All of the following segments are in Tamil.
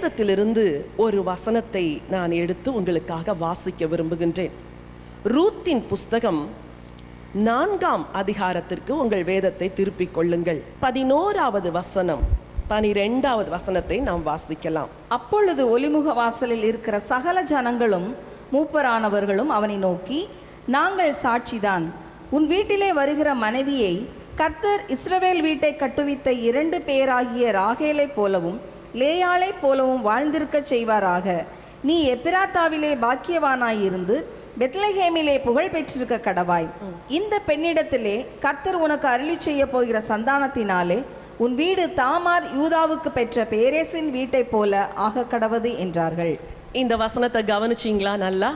வேதத்திலிருந்து ஒரு வசனத்தை நான் எடுத்து உங்களுக்காக வாசிக்க விரும்புகின்றேன். ரூத்தின் புஸ்தகம் 4ஆம் அதிகாரத்திற்கு உங்கள் வேதத்தை திருப்பிக் கொள்ளுங்கள். 11வது வசனம் 12வது வசனத்தை நாம் வாசிக்கலாம். அப்பொழுது ஒலிமுக வாசலில் இருக்கிற சகல ஜனங்களும் மூப்பரானவர்களும் அவனை நோக்கி, நாங்கள் சாட்சிதான். உன் வீட்டிலே வருகிற மனைவியை கர்த்தர் இஸ்ரவேல் வீட்டை கட்டுவித்த 2 பேராகிய ராகேலைப் போலவும் லேயாளைப் போலவும் வாழ்ந்திருக்க செய்வாராக. நீ எப்பிராத்தாவிலே பாக்கியவானாயிருந்து பெத்லகேமிலே புகழ் பெற்றிருக்க கடவாய். இந்த பெண்ணிடத்திலே கர்த்தர் உனக்கு அருளி செய்ய போகிற சந்தானத்தினாலே உன் வீடு தாமார் யூதாவுக்கு பெற்ற பேரேசின் வீட்டை போல ஆக கடவது என்றார்கள். இந்த வசனத்தை கவனிச்சிங்களா? நல்லா,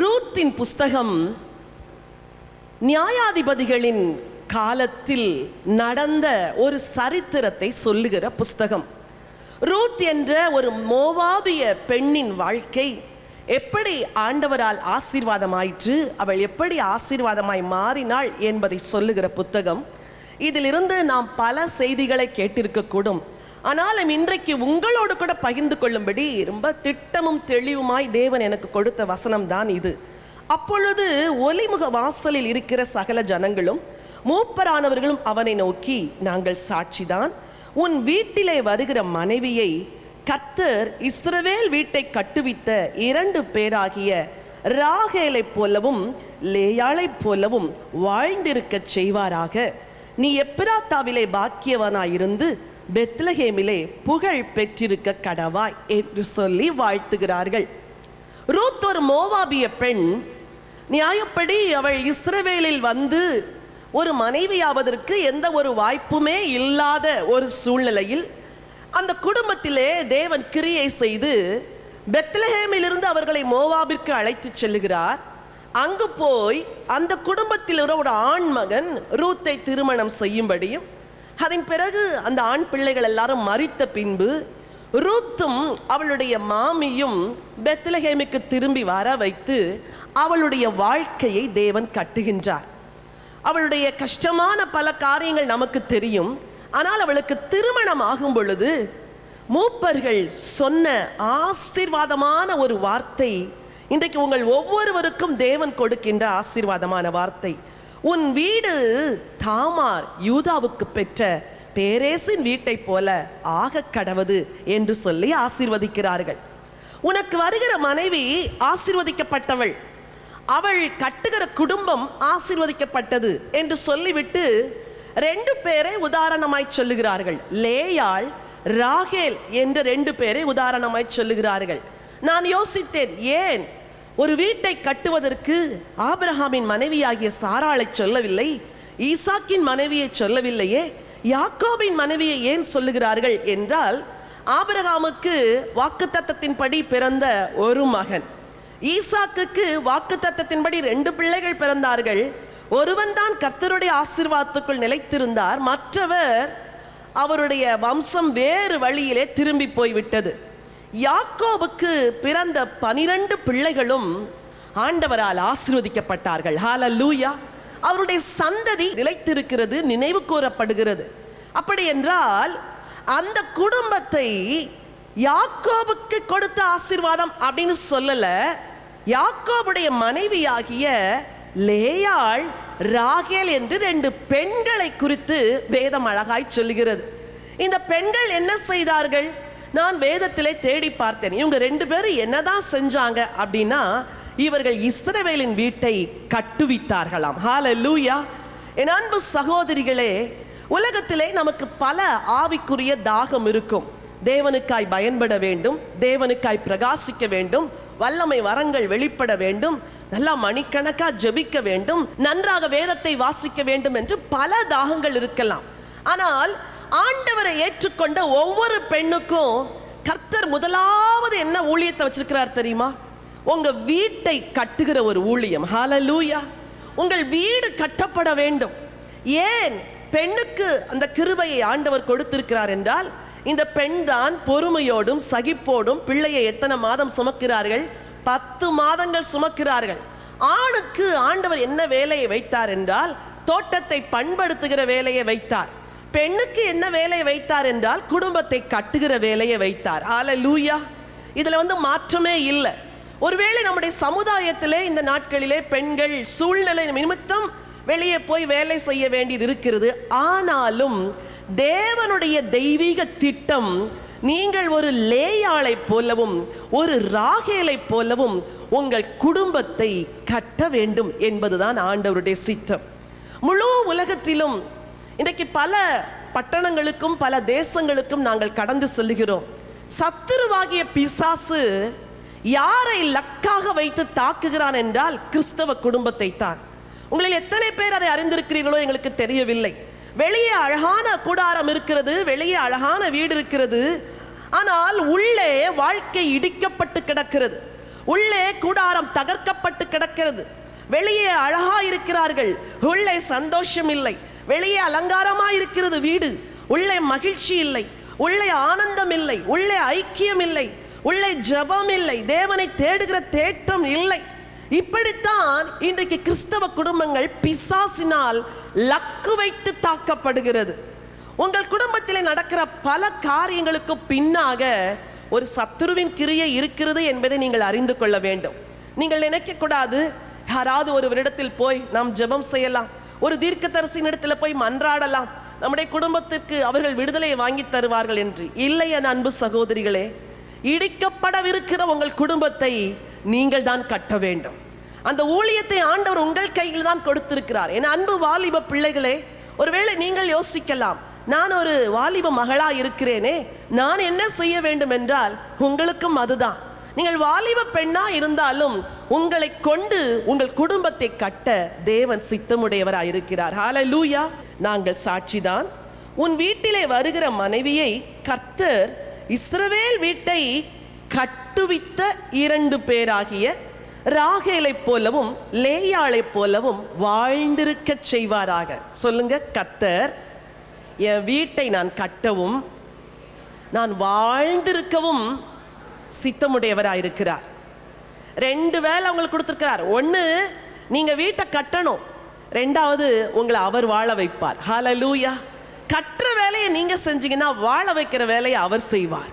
ரூத்தின் புஸ்தகம் நியாயாதிபதிகளின் காலத்தில் நடந்த ஒரு சரித்திரத்தை சொல்லுகிற புஸ்தகம். ரூத் என்ற ஒரு மோவாபிய பெண்ணின் வாழ்க்கை எப்படி ஆண்டவரால் ஆசீர்வாதமாயிற்று, அவள் எப்படி ஆசீர்வாதமாய் மாறினாள் என்பதை சொல்லுகிற புத்தகம். இதிலிருந்து நாம் பல செய்திகளை கேட்டிருக்கக்கூடும். ஆனாலும் இன்றைக்கு உங்களோடு கூட பகிர்ந்து கொள்ளும்படி ரொம்ப திட்டமும் தெளிவுமாய் தேவன் எனக்கு கொடுத்த வசனம் தான் இது. அப்பொழுது ஒலிமுக வாசலில் இருக்கிற சகல ஜனங்களும் மூப்பரானவர்களும் அவனை நோக்கி, நாங்கள் சாட்சிதான். உன் வீட்டிலே வருகிற மனைவியை கர்த்தர் இஸ்ரவேல் வீட்டை கட்டுவித்த 2 பேராகிய ராகேலைப் போலவும் லேயாளைப் போலவும் வாழ்ந்திருக்க செய்வாராக. நீ எப்பிராத்தாவிலே பாக்கியவனாயிருந்து பெத்லகேமிலே புகழ் பெற்றிருக்க கடவாய் என்று சொல்லி வாழ்த்துகிறார்கள். ரூத் ஒரு மோவாபிய பெண். நியாயப்படி அவள் இஸ்ரவேலில் வந்து ஒரு மனைவியாவதற்கு எந்த ஒரு வாய்ப்புமே இல்லாத ஒரு சூழ்நிலையில் அந்த குடும்பத்திலே தேவன் கிரியை செய்து பெத்லகேமிலிருந்து அவர்களை மோவாபிற்கு அழைத்து செல்லுகிறார். அங்கு போய் அந்த குடும்பத்தில் ஒரு ஆண் மகன் ரூத்தை திருமணம் செய்யும்படியும், அதன் பிறகு அந்த ஆண் பிள்ளைகள் எல்லாரும் மரித்த பின்பு ரூத்தும் அவளுடைய மாமியும் பெத்லகேமுக்கு திரும்பி வர வைத்து அவளுடைய வாழ்க்கையை தேவன் கட்டுகின்றார். அவளுடைய கஷ்டமான பல காரியங்கள் நமக்கு தெரியும். ஆனால் அவளுக்கு திருமணம் ஆகும் பொழுது மூப்பர்கள் சொன்ன ஆசீர்வாதமான ஒரு வார்த்தை இன்றைக்கு உங்கள் ஒவ்வொருவருக்கும் தேவன் கொடுக்கின்ற ஆசீர்வாதமான வார்த்தை. உன் வீடு தாமார் யூதாவுக்கு பெற்ற பேரேசின் வீட்டை போல ஆக கடவது என்று சொல்லி ஆசீர்வதிக்கிறார்கள். உனக்கு வருகிற மனைவி ஆசீர்வதிக்கப்பட்டவள், அவள் கட்டுகிற குடும்பம் ஆசீர்வதிக்கப்பட்டது என்று சொல்லிவிட்டு 2 பேரை உதாரணமாய் சொல்லுகிறார்கள். லேயாள், ராகேல் என்ற 2 பேரை உதாரணமாய் சொல்லுகிறார்கள். நான் யோசித்தேன், ஏன் ஒரு வீட்டை கட்டுவதற்கு ஆபிரகாமின் மனைவியாகிய சாராளை சொல்லவில்லை, ஈசாக்கின் மனைவியை சொல்லவில்லையே, யாக்கோபின் மனைவியை ஏன் சொல்லுகிறார்கள் என்றால், ஆபிரகாமுக்கு வாக்குத்தத்தத்தின்படி பிறந்த ஒரு மகன், ஈசாக்குக்கு வாக்குத்தத்தத்தின்படி 2 பிள்ளைகள் பிறந்தார்கள். ஒருவன் தான் கர்த்தருடைய ஆசீர்வாதத்துக்குள் நிலைத்திருந்தார், மற்றவர் அவருடைய வம்சம் வேறு வழியிலே திரும்பி போய்விட்டது. யாக்கோபுக்கு பிறந்த 12 பிள்ளைகளும் ஆண்டவரால் ஆசீர்வதிக்கப்பட்டார்கள். ஹல்லேலூயா! அவருடைய சந்ததி நிலைத்திருக்கிறது, நினைவு கூறப்படுகிறது. அப்படி என்றால் அந்த குடும்பத்தை யாக்கோபுக்கு கொடுத்த ஆசீர்வாதம் அப்படின்னு சொல்லல, யாக்கோபுடைய மனைவியாகிய லேயாள், ராகேல் என்று 2 பெண்களை குறித்து வேதம் அழகாய் சொல்லுகிறது. இந்த பெண்கள் என்ன செய்தார்கள்? நான் வேதத்திலே தேடி பார்த்தேன். இவங்க 2 பேரும் என்னதான் செஞ்சாங்க அப்படின்னா, இவர்கள் இஸ்ரவேலின் வீட்டை கட்டுவித்தார்களாம். ஹல்லேலூயா! என் அன்பு சகோதரிகளே, உலகத்திலே நமக்கு பல ஆவிக்குரிய தாகம் இருக்கும். தேவனுக்காய் பயன்பட வேண்டும், தேவனுக்காய் பிரகாசிக்க வேண்டும், வல்லமை வரங்கள் வெளிப்பட வேண்டும், நல்லா மணிக்கணக்கா ஜெபிக்க வேண்டும், நன்றாக வேதத்தை வாசிக்க வேண்டும் என்று பல தாகங்கள் இருக்கலாம். ஆனால் ஆண்டவரை ஏற்றுக்கொண்ட ஒவ்வொரு பெண்ணுக்கும் கர்த்தர் முதலாவது என்ன ஊழியத்தை வச்சிருக்கிறார் தெரியுமா? உங்க வீட்டை கட்டுகிற ஒரு ஊழியம். ஹல்லேலூயா! உங்கள் வீடு கட்டப்பட வேண்டும். ஏன் பெண்ணுக்கு அந்த கிருபையை ஆண்டவர் கொடுத்திருக்கிறார் என்றால், இந்த பெண் தான் பொறுமையோடும் சகிப்போடும் பிள்ளையை எத்தனை மாதம் சுமக்கிறார்கள்? 10 மாதங்கள் சுமக்கிறார்கள். ஆணுக்கு ஆண்டவர் என்ன வேலையை வைத்தார் என்றால், தோட்டத்தை பண்படுத்துகிற வேலையை வைத்தார். பெண்ணுக்கு என்ன வேலையை வைத்தார் என்றால் குடும்பத்தை கட்டுகிற வேலையை வைத்தார். ஹல்லேலூயா. இதுல மாற்றமே இல்லை. ஒருவேளை நம்முடைய சமுதாயத்திலே இந்த நாட்களிலே பெண்கள் சூழ்நிலை நிமித்தம் வெளியே போய் வேலை செய்ய வேண்டியது இருக்கிறது. ஆனாலும் தேவனுடைய தெய்வீக திட்டம், நீங்கள் ஒரு லேயாளை போலவும் ஒரு ராகேலை போலவும் உங்கள் குடும்பத்தை கட்ட வேண்டும் என்பதுதான் ஆண்டவருடைய சித்தம். முழு உலகத்திலும் இன்றைக்கு பல பட்டணங்களுக்கும் பல தேசங்களுக்கும் நாங்கள் கடந்து செல்கிறோம். சத்துருவாகிய பிசாசு யாரை லக்காக வைத்து தாக்குகிறான் என்றால் கிறிஸ்தவ குடும்பத்தை தான். உங்களில் எத்தனை பேர் அதை அறிந்திருக்கிறீர்களோ எங்களுக்கு தெரியவில்லை. வெளியே அழகான கூடாரம் இருக்கிறது, வெளியே அழகான வீடு இருக்கிறது, ஆனால் உள்ளே வாழ்க்கை இடிக்கப்பட்டு கிடக்கிறது, உள்ளே கூடாரம் தகர்க்கப்பட்டு கிடக்கிறது. வெளியே அழகா இருக்கிறார்கள், உள்ளே சந்தோஷம் இல்லை. வெளியே அலங்காரமா இருக்கிறது வீடு, உள்ளே மகிழ்ச்சி இல்லை, உள்ளே ஆனந்தம் இல்லை, உள்ளே ஐக்கியம் இல்லை, உள்ளே ஜெபம் இல்லை, தேவனை தேடுகிற தேற்றம் இல்லை. இப்படித்தான் இன்றைக்கு கிறிஸ்தவ குடும்பங்கள் பிசாசினால் லக்கு வைத்து தாக்கப்படுகிறது. உங்கள் குடும்பத்திலே நடக்கிற பல காரியங்களுக்கு பின்னாக ஒரு சத்துருவின் கிரியை இருக்கிறது என்பதை நீங்கள் அறிந்து கொள்ள வேண்டும். நீங்கள் நினைக்கக்கூடாது, யாராவது ஒருவரிடத்தில் போய் நாம் ஜெபம் செய்யலாம், ஒரு தீர்க்கதரிசியின் இடத்துல போய் மன்றாடலாம், நம்முடைய குடும்பத்திற்கு அவர்கள் விடுதலையை வாங்கி தருவார்கள் என்று. இல்லை என் அன்பு சகோதரிகளே, இடிக்கப்படவிருக்கிற உங்கள் குடும்பத்தை நீங்கள் தான் கட்ட வேண்டும். அந்த ஊழியத்தை ஆண்டவர் உங்கள் கையில் தான் கொடுத்திருக்கிறார். என் அன்பு வாலிப பிள்ளைகளே, ஒருவேளை நீங்கள் யோசிக்கலாம், நான் ஒரு வாலிப மகளா இருக்கிறேனே, நான் என்ன செய்ய வேண்டும் என்றால் உங்களுக்கும் அதுதான். நீங்கள் வாலிப பெண்ணா இருந்தாலும் உங்களை கொண்டு உங்கள் குடும்பத்தை கட்ட தேவன் சித்தமுடையவராக இருக்கிறார். ஹல்லேலூயா. நாங்கள் சாட்சிதான். உன் வீட்டிலே வருகிற மனைவியை கர்த்தர் இஸ்ரவேல் வீட்டை கட்டுவித்த 2 பேராகிய ராகேலை போலவும் லேயாளை போலவும் வாழ்ந்திருக்க செய்வாராக. சொல்லுங்க, கர்த்தர் என் வீட்டை நான் கட்டவும் நான் வாழ்ந்திருக்கவும் சித்தமுடையவராயிருக்கிறார். 2 வேலை உங்களுக்கு கொடுத்துருக்கிறார். 1, நீங்க வீட்டை கட்டணும். 2வது, உங்களை அவர் வாழ வைப்பார். ஹல்லேலூயா. கட்டுற வேலையை நீங்க செஞ்சீங்கன்னா வாழ வைக்கிற வேலையை அவர் செய்வார்.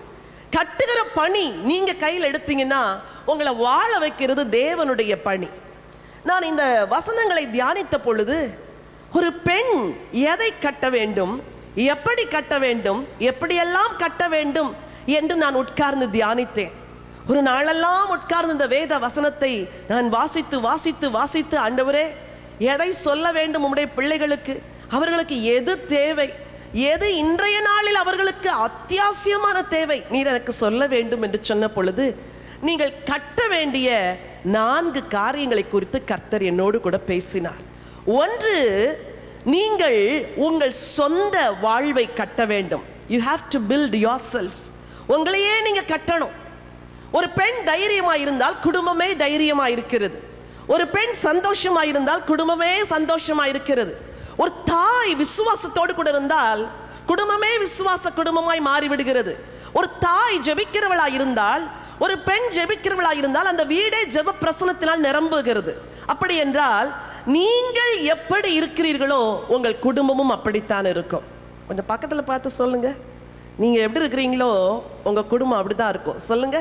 கட்டுகிற பணி நீங்க கையில் எடுத்தீங்கன்னா உங்களை வாழ வைக்கிறது தேவனுடைய பணி. நான் இந்த வசனங்களை தியானித்த பொழுது, ஒரு பெண் எதை கட்ட வேண்டும், எப்படி கட்ட வேண்டும், எப்படியெல்லாம் கட்ட வேண்டும் என்று நான் உட்கார்ந்து தியானித்தேன். ஒரு நாளெல்லாம் உட்கார்ந்து இந்த வேத வசனத்தை நான் வாசித்து வாசித்து வாசித்து, ஆண்டவரே எதை சொல்ல வேண்டும் உம்முடைய பிள்ளைகளுக்கு, அவர்களுக்கு எது தேவை, எது இன்றைய நாளில் அவர்களுக்கு அத்தியாவசியமான தேவை நீர் எனக்கு சொல்ல வேண்டும் என்று சொன்ன பொழுது, நீங்கள் கட்ட வேண்டிய 4 காரியங்களை குறித்து கர்த்தர் என்னோடு கூட பேசினார். 1, நீங்கள் உங்கள் சொந்த வாழ்வை கட்ட வேண்டும். You have to build yourself. உங்களையே நீங்க கட்டணும். ஒரு பெண் தைரியமாக இருந்தால் குடும்பமே தைரியமாக இருக்கிறது. ஒரு பெண் சந்தோஷமாக இருந்தால் குடும்பமே சந்தோஷமாக இருக்கிறது. ஒரு தாய் விசுவாசத்தோடு கூட இருந்தால் குடும்பமே விசுவாச குடும்பமாய் மாறிவிடுகிறது. ஒரு தாய் ஜெபிக்கிறவளா இருந்தால், ஒரு பெண் ஜெபிக்கிறவளா இருந்தால் அந்த வீடே ஜெப பிரசனத்தினால் நிரம்புகிறது. அப்படி என்றால் நீங்கள் எப்படி இருக்கிறீர்களோ உங்கள் குடும்பமும் அப்படித்தான் இருக்கும். கொஞ்சம் பக்கத்தில் பார்த்து சொல்லுங்க, நீங்க எப்படி இருக்கிறீங்களோ உங்க குடும்பம் அப்படித்தான் இருக்கும். சொல்லுங்க.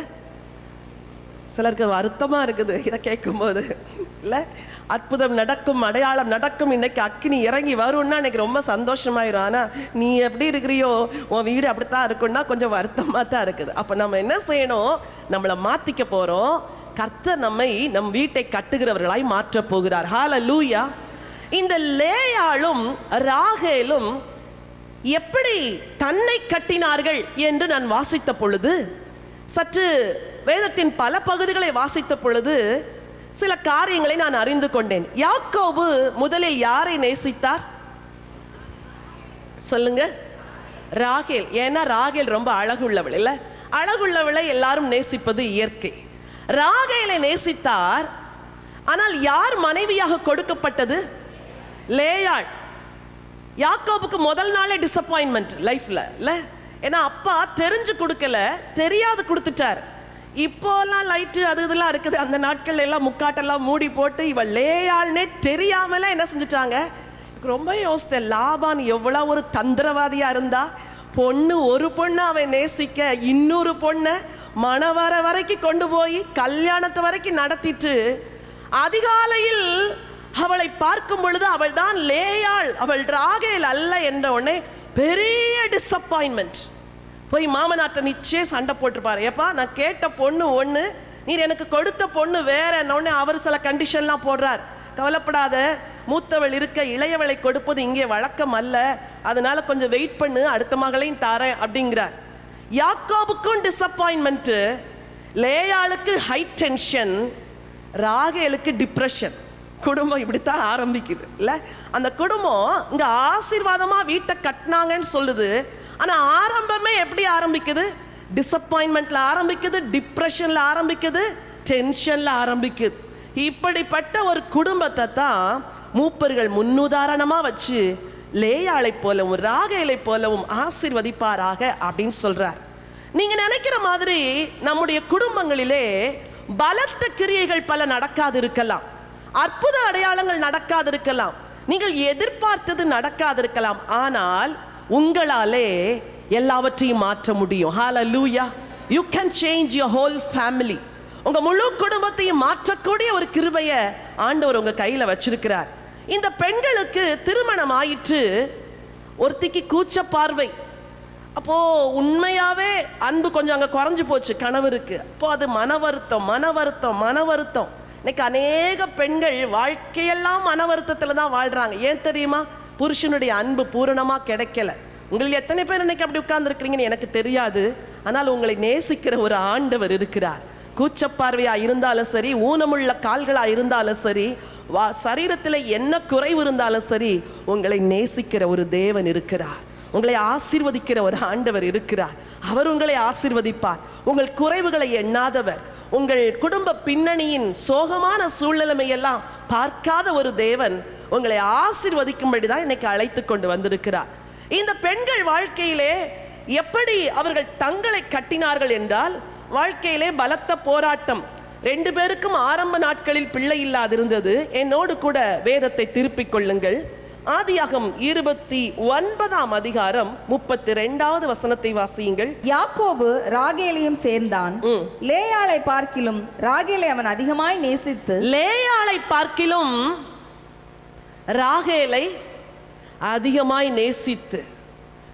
சிலருக்கு வருத்தமாக இருக்குது இதை கேட்கும்போது. இல்லை, அற்புதம் நடக்கும், அடையாளம் நடக்கும், இன்னைக்கு அக்கினி இறங்கி வரும்னா இன்னைக்கு ரொம்ப சந்தோஷமாயிரும். ஆனால் நீ எப்படி இருக்கிறியோ உன் வீடு அப்படித்தான் இருக்குன்னா கொஞ்சம் வருத்தமாக தான் இருக்குது. அப்போ நம்ம என்ன செய்யணும், நம்மளை மாற்றிக்க போகிறோம். கர்த்தர் நம்மை நம் வீட்டை கட்டுகிறவர்களாய் மாற்றப் போகிறார். ஹல்லேலூயா. இந்த லேயாளும் ராகேலும் எப்படி தன்னை கட்டினார்கள் என்று நான் வாசித்த பொழுது, சற்று வேதத்தின் பல பகுதிகளை வாசித்த பொழுது சில காரியங்களை நான் அறிந்து கொண்டேன். யாக்கோபு முதலில் யாரை நேசித்தார் சொல்லுங்க? ராகேல். ஏன்னா ராகேல் ரொம்ப அழகுள்ளவள். இல்லை, அழகுள்ளவளை எல்லாரும் நேசிப்பது இயற்கை. ராகேலை நேசித்தார். ஆனால் யார் மனைவியாக கொடுக்கப்பட்டது? லேயாள். யாக்கோபுக்கு முதல் நாளே டிசப்பாயின்மெண்ட் லைஃப்ல. இல்லை, ஏன்னா அப்பா தெரிஞ்சு கொடுக்கல, தெரியாது கொடுத்துட்டார். இப்போலாம் லைட்டு அது இதெல்லாம் இருக்குது. அந்த நாட்கள் எல்லாம் முக்காட்டெல்லாம் மூடி போட்டு இவள் லேயாள்னே தெரியாமல என்ன செஞ்சுட்டாங்க, ரொம்ப யோசித்தேன், லாபான் எவ்வளோ ஒரு தந்திரவாதியா இருந்தா, பொண்ணு ஒரு பொண்ணை அவன் நேசிக்க இன்னொரு பொண்ணை மணவர வரைக்கும் கொண்டு போய் கல்யாணத்தை வரைக்கும் நடத்திட்டு அதிகாலையில் அவளை பார்க்கும் பொழுது அவள் தான் லேயாள், அவள் ராகேல் அல்ல என்ற உடனே பெரிய டிசப்பாயின்மெண்ட். போய் மாமனாட்ட நிச்சயம் சண்டை போட்டுருப்பாரு, ஏப்பா நான் கேட்ட பொண்ணு ஒன்று, நீர் எனக்கு கொடுத்த பொண்ணு வேற உடனே அவர் சில கண்டிஷன்லாம் போடுறார். கவலைப்படாத, மூத்தவள் இருக்க இளையவளை கொடுப்பது இங்கே வழக்கம் அல்ல, அதனால கொஞ்சம் வெயிட் பண்ணு, அடுத்த மகளையும் தாரேன் அப்படிங்கிறார். யாக்கோபுக்கும் டிசப்பாயின்மெண்ட்டு, லேயாளுக்கு ஹை டென்ஷன், ராகேலுக்கு டிப்ரெஷன். குடும்பம் இப்படித்தான் ஆரம்பிக்குது இல்லை? அந்த குடும்பம் இங்கே ஆசீர்வாதமாக வீட்டை கட்டினாங்கன்னு சொல்லுது, ஆனால் ஆரம்பமே எப்படி ஆரம்பிக்குது? டிசப்பாயின்மெண்ட்டில் ஆரம்பிக்குது, டிப்ரெஷனில் ஆரம்பிக்குது, டென்ஷனில் ஆரம்பிக்குது. இப்படிப்பட்ட ஒரு குடும்பத்தை தான் மூப்பர்கள் முன்னுதாரணமாக வச்சு லேயாளை போலவும் ராகேலை போலவும் ஆசீர்வதிப்பாராக அப்படின்னு சொல்கிறார். நீங்கள் நினைக்கிற மாதிரி நம்முடைய குடும்பங்களிலே பலத்த கிரியைகள் பல நடக்காது இருக்கலாம், அற்புத அடையாளங்கள் நடக்காது இருக்கலாம், நீங்கள் எதிர்பார்த்தது நடக்காது இருக்கலாம், ஆனால் உங்களாலே எல்லாவற்றையும் மாற்ற முடியும். ஹalleluya. You can change your whole family. உங்க முழு குடும்பத்தையும் மாற்றக்கூடிய ஒரு கிருபையை ஆண்டவர் உங்க கையில் வச்சிருக்கிறார். இந்த பெண்களுக்கு திருமணம் ஆயிற்று, ஒருத்திக்கு கூச்ச பார்வை. அப்போ உண்மையாவே அன்பு கொஞ்சம் அங்கே குறைஞ்சு போச்சு கணவருக்கு. அப்போ அது மன வருத்தம். இன்னைக்கு அநேக பெண்கள் வாழ்க்கையெல்லாம் மன வருத்தத்தில் தான் வாழ்றாங்க. ஏன் தெரியுமா? புருஷனுடைய அன்பு பூரணமாக கிடைக்கல. உங்களில் எத்தனை பேர் இன்னைக்கு அப்படி உட்கார்ந்துருக்கிறீங்கன்னு எனக்கு தெரியாது, ஆனால் உங்களை நேசிக்கிற ஒரு ஆண்டவர் இருக்கிறார். கூச்சப்பார்வையாக இருந்தாலும் சரி, ஊனமுள்ள கால்களாக இருந்தாலும் சரி, சரீரத்தில் என்ன குறைவு இருந்தாலும் சரி, உங்களை நேசிக்கிற ஒரு தேவன் இருக்கிறார். உங்களை ஆசீர்வதிக்கிற ஒரு ஆண்டவர் இருக்கிறார். அவர் உங்களை ஆசீர்வதிப்பார். உங்கள் குறைவுகளை எண்ணாதவர், உங்கள் குடும்ப பின்னணியின் சோகமான சூழ்நிலைமையெல்லாம் பார்க்காத ஒரு தேவன் உங்களை ஆசீர்வதிக்கும்படி தான் இன்னைக்கு அழைத்து கொண்டு வந்திருக்கிறார். இந்த பெண்கள் வாழ்க்கையிலே எப்படி அவர்கள் தங்களை கட்டினார்கள் என்றால், வாழ்க்கையிலே பலத்த போராட்டம். 2 பேருக்கும் ஆரம்ப நாட்களில் பிள்ளை இல்லாதிருந்தது. என்னோடு கூட வேதத்தை திருப்பிக் கொள்ளுங்கள். ஆதியாகமம் 29ஆம் அதிகாரம் 32வது வசனத்தை வாசியுங்கள். யாக்கோபு ராகேலையும் சேர்ந்தான், லேயாளை பார்க்கிலும் ராகேலை அவன் அதிகமாய் நேசித்து. லேயாளை பார்க்கிலும் ராகேலை அதிகமாய் நேசித்து.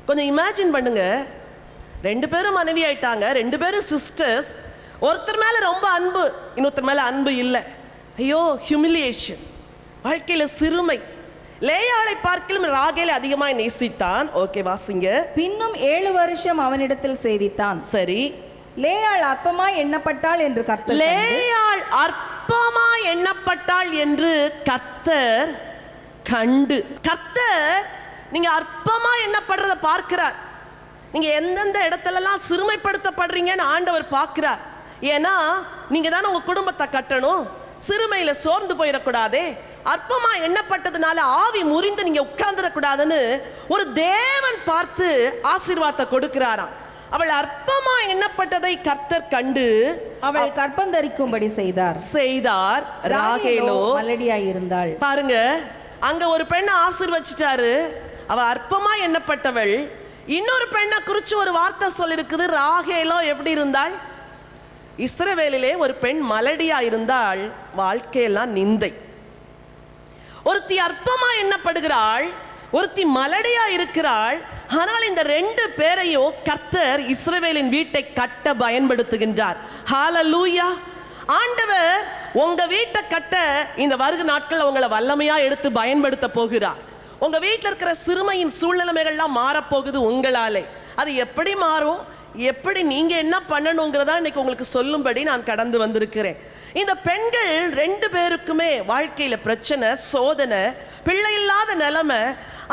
கொஞ்சம் இமேஜின் பண்ணுங்க, 2 பேரும் மனைவி ஆயிட்டாங்க, 2 பேரும் சிஸ்டர்ஸ். ஒருத்தர் மேல ரொம்ப அன்பு, இன்னொருத்தர் மேல அன்பு இல்லை. ஐயோ, ஹியூமிலியேஷன், வாழ்க்கையில சிறுமை. லேயாளை பார்க்கிலும் ராகேலை அதிகமாய் நேசித்தான். ஓகே, வாசிங்க. பின்னும் 7 வருஷம் அவனிடத்தில் சேவித்தான். சரி. லேயாள் அற்பமாய் எண்ணப்பட்டாள் என்று கர்த்தர் லேயாள் அற்பமாய் எண்ணப்பட்டாள் என்று கர்த்தர் கண்டு. கர்த்தர் நீங்க அற்பமா எண்ணப்படுறத பார்க்கிறார். நீங்க எந்தெந்த இடத்துலலாம் சிறுமைப்படுத்தப்படுறீங்கன்னு ஆண்டவர் பார்க்கிறார். ஏன்னா நீங்க தானே உங்க குடும்பத்தை கட்டணும். சிறுமையில சோர்ந்து போயிடக்கூடாதே, அற்பமா எண்ணப்பட்டதுனால ஆவி முறிந்து நீங்க உட்கார்ந்துடக்கூடாதுன்னு ஒரு தேவன் பார்த்து ஆசீர்வாதத்தை கொடுக்கிறாராம். அவள் அற்பமா எண்ணப்பட்டதை கர்த்தர் கண்டு அவள் கற்பந்தரிக்கும்படி செய்தார். ராகேலோ மலடியாய் இருந்தாள். பாருங்க, அங்க ஒரு பெண்ணை ஆசீர்வச்சிட்டாரு, அவ அற்பமா எண்ணப்பட்டவள். இன்னொரு பெண்ணை குறிச்சு ஒரு வார்த்தை சொல்லிருக்குது, ராகேலோ எப்படி இருந்தாள்? இஸ்ரவேலிலே ஒரு பெண் மலடியா இருந்தாள், வாழ்க்கையெல்லாம் நிந்தை. ஒருத்தி அற்பமா எண்ணப்படுகிறாள், ஒருத்தி மலடியா இருக்கிறாள். ஆனால் இந்த 2 பேரையும் கர்த்தர் இஸ்ரவேலின் வீட்டை கட்ட பயன்படுத்துகின்றார். ஹalleluya. ஆண்டவர் உங்க வீட்டை கட்ட இந்த வருகிற நாட்கள் உங்களை வல்லமையா எடுத்து பயன்படுத்த போகிறார். உங்க வீட்டில் இருக்கிற சிறுமையின் சூழ்நிலைமைகள்லாம் மாறப்போகுது உங்களாலே. அது எப்படி மாறும், எப்படி நீங்க என்ன பண்ணணுங்கிறதா இன்னைக்கு உங்களுக்கு சொல்லும்படி நான் கடந்து வந்திருக்கிறேன். இந்த பெண்கள் 2 பேருக்குமே வாழ்க்கையில பிரச்சனை, சோதனை, பிள்ளை இல்லாத நிலைமை.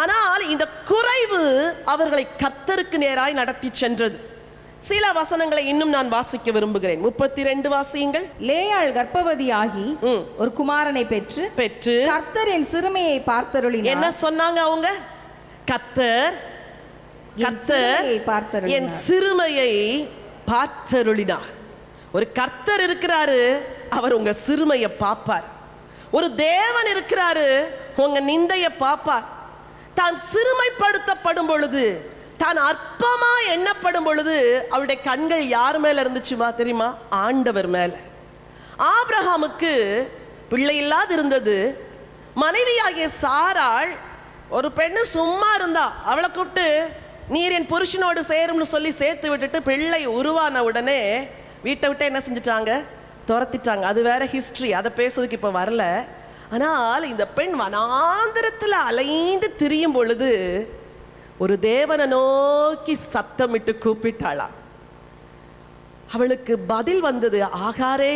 ஆனால் இந்த குறைவு அவர்களை கர்த்தருக்கு நேராய் நடத்தி சென்றது. சில வசனங்களை இன்னும் நான் வாசிக்க விரும்புகிறேன். 32 வாசியுங்கள். லேயாள் கர்ப்பவதியாகி ஒரு குமாரனை பெற்று கர்த்தர் என் சிறுமையை பார்த்தருளினார். என்ன சொன்னாங்க அவங்க? கர்த்தர் என் சிறுமையை பார்த்தருளினார். ஒரு கர்த்தர் இருக்கிறாரு, அவர் உங்க சிறுமையை பார்ப்பார். ஒரு தேவன் இருக்கிறாரு, உங்க நிந்தையை பார்ப்பார். தான் சிறுமைப்படுத்தப்படும் பொழுது, தான் அற்பமா எண்ணப்படும் பொழுது அவளுடைய கண்கள் யார் மேல இருந்துச்சுமா தெரியுமா? ஆண்டவர் மேல. ஆபிரகாமுக்கு பிள்ளை இல்லாது இருந்தது. மனைவியாகிய சாராள், ஒரு பெண்ணு சும்மா இருந்தா, அவளை கூப்பிட்டு நீர் என் புருஷனோடு சேரும்னு சொல்லி சேர்த்து விட்டுட்டு பிள்ளை உருவான உடனே வீட்டை விட்டு என்ன செஞ்சிட்டாங்க? துரத்திட்டாங்க. அது வேற ஹிஸ்டரி, அதை பேசுறதுக்கு இப்போ வரல. ஆனால் இந்த பெண் வனாந்தரத்தில் அலைந்து திரியும் பொழுது ஒரு தேவனை நோக்கி சத்தமிட்டு கூப்பிட்டாளா. அவளுக்கு பதில் வந்தது, ஆகாரே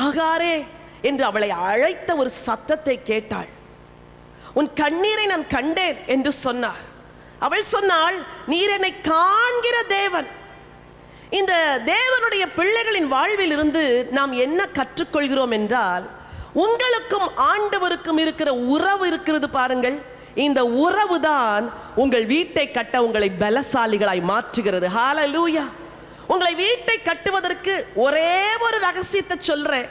ஆகாரே என்று அவளை அழைத்த ஒரு சத்தத்தை கேட்டாள். உன் கண்ணீரை நான் கண்டேன் என்று சொன்னார். அவள் சொன்னாள், நீர் என்னை காண்கிற தேவன். இந்த தேவனுடைய பிள்ளைகளின் வாழ்வில் இருந்து நாம் என்ன கற்றுக்கொள்கிறோம் என்றால், உங்களுக்கும் ஆண்டவருக்கும் இருக்கிற உறவு இருக்கிறது பாருங்கள். இந்த உறவு தான் உங்கள் வீட்டை கட்ட உங்களை பலசாலிகளாய் மாற்றுகிறது. ஹல்லேலூயா. உங்களை வீட்டை கட்டுவதற்கு ஒரே ஒரு ரகசியத்தை சொல்றேன்,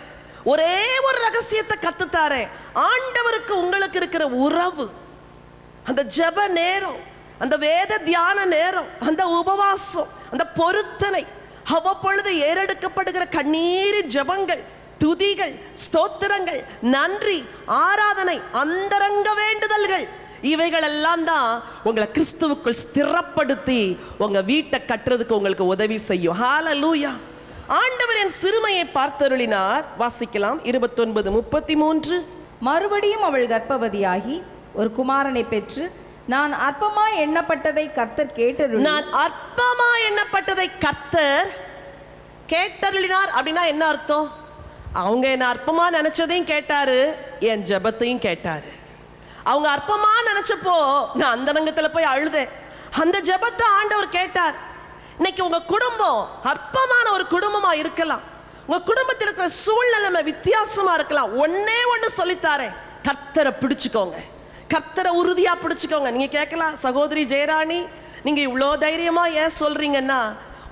ஒரே ஒரு ரகசியத்தை கத்துத்தாரேன். ஆண்டவருக்கு உங்களுக்கு இருக்கிற உறவு, அந்த ஜெப நேரம், அந்த வேத தியான நேரம், அந்த உபவாசம், அந்த பொருத்தனை, அவ்வப்பொழுது ஏறெடுக்கப்படுகிற கண்ணீரின் ஜெபங்கள், துதிகள், ஸ்தோத்திரங்கள், நன்றி, ஆராதனை, அந்தரங்க வேண்டுதல்கள், இவைகள் எல்லாம் தான் உங்களை கிறிஸ்துவுக்குள் ஸ்திரப்படுத்தி உங்க வீட்டை கட்டுறதுக்கு உங்களுக்கு உதவி செய்யும். ஹல்லேலூயா. ஆண்டவரின் சிறுமையை பார்த்தருளினார். வாசிக்கலாம் 29:33. மறுபடியும் அவள் கர்ப்பவதியாகி ஒரு குமாரனை பெற்று, நான் அற்பமா எண்ணப்பட்டதை கர்த்தர் கேட்டருளினார். நான் அற்பமா எண்ணப்பட்டதை கர்த்தர் கேட்டருளினார் அப்படின்னா என்ன அர்த்தம்? அவங்க என்ன அற்பமா நினைச்சதையும் கேட்டாரு, என் ஜெபத்தையும் கேட்டாரு. அவங்க அற்பமா நினைச்சப்போ நான் அந்த ரங்கத்தில் போய் அழுதேன், அந்த ஜெபத்தை ஆண்டவர் கேட்டார். இன்னைக்கு உங்க குடும்பம் அற்பமான ஒரு குடும்பமா இருக்கலாம், உங்க குடும்பத்தில் இருக்கிற சூழ்நிலைமை வித்தியாசமா இருக்கலாம். ஒன்னே ஒன்று சொல்லித்தாரேன், கர்த்தரை பிடிச்சுக்கோங்க, கர்த்தரை உறுதியா பிடிச்சுக்கோங்க. நீங்க கேட்கலாம், சகோதரி ஜெயராணி நீங்க இவ்வளோ தைரியமா ஏன் சொல்றீங்கன்னா,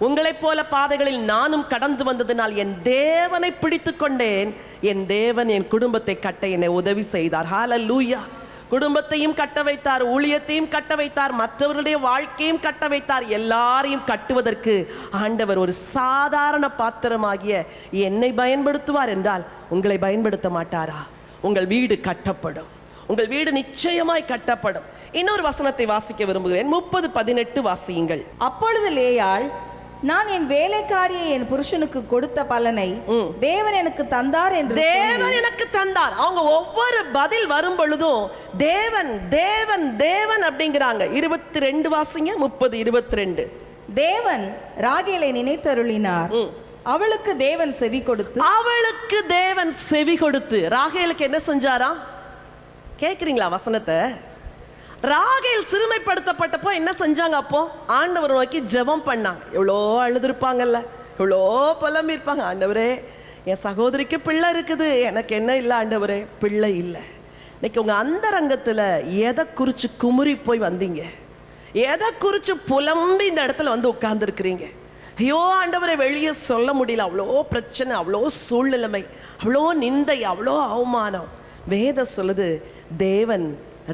உங்களைப் போல பாதைகளில் நானும் கடந்து வந்ததினால் என் தேவனை பிடித்து கொண்டேன். என் தேவன் என் குடும்பத்தை கட்ட என்னை உதவி செய்தார். ஹல்லேலூயா. குடும்பத்தையும் கட்ட வைத்தார், ஊழியத்தையும் கட்ட வைத்தார், மற்றவர்களுடைய வாழ்க்கையும் கட்ட வைத்தார். எல்லாரையும் கட்டுவதற்கு ஆண்டவர் ஒரு சாதாரண பாத்திரமாகிய என்னை பயன்படுத்துவார் என்றால் உங்களை பயன்படுத்த மாட்டாரா? உங்கள் வீடு கட்டப்படும், உங்கள் வீடு நிச்சயமாய் கட்டப்படும். இன்னொரு வசனத்தை வாசிக்க விரும்புகிறேன். 30:18 வாசியுங்கள். அப்பொழுது லேயாள், நான் என் வேலைக்காரியை என் புருஷனுக்கு கொடுத்த பலனை தேவன் எனக்கு தந்தார் என்று தேவன் எனக்கு தந்தார். அவங்க ஒவ்வொரு பதில் வரும் பொழுதும் தேவன் தேவன் தேவன் அப்படிங்கிறாங்க. 22 வாசிங்க. 30:22. தேவன் ராகேலை நினைத்தருளினார். அவளுக்கு தேவன் செவி கொடுத்து, அவளுக்கு தேவன் செவி கொடுத்து ராகேலுக்கு என்ன செஞ்சாரா? கேட்குறீங்களா வசனத்தை? ராகேல் சிறுமைப்படுத்தப்பட்டப்போ என்ன செஞ்சாங்க? அப்போ ஆண்டவர் நோக்கி ஜெபம் பண்ணாங்க. எவ்வளோ அழுதுருப்பாங்கல்ல, எவ்வளோ புலம்பிருப்பாங்க. ஆண்டவரே, என் சகோதரிக்கு பிள்ளை இருக்குது, எனக்கு என்ன இல்லை ஆண்டவரே? பிள்ளை இல்லை. இன்னைக்கு உங்கள் அந்த ரங்கத்தில் எதை குறித்து குமுறி போய் வந்தீங்க? எதை குறித்து புலம்பி இந்த இடத்துல வந்து உட்கார்ந்துருக்கிறீங்க? ஐயோ ஆண்டவரை வெளியே சொல்ல முடியல, அவ்வளோ பிரச்சனை, அவ்வளோ சூழ்நிலைமை, அவ்வளோ நிந்தை, அவ்வளோ அவமானம். வேதம் சொல்லுது, தேவன்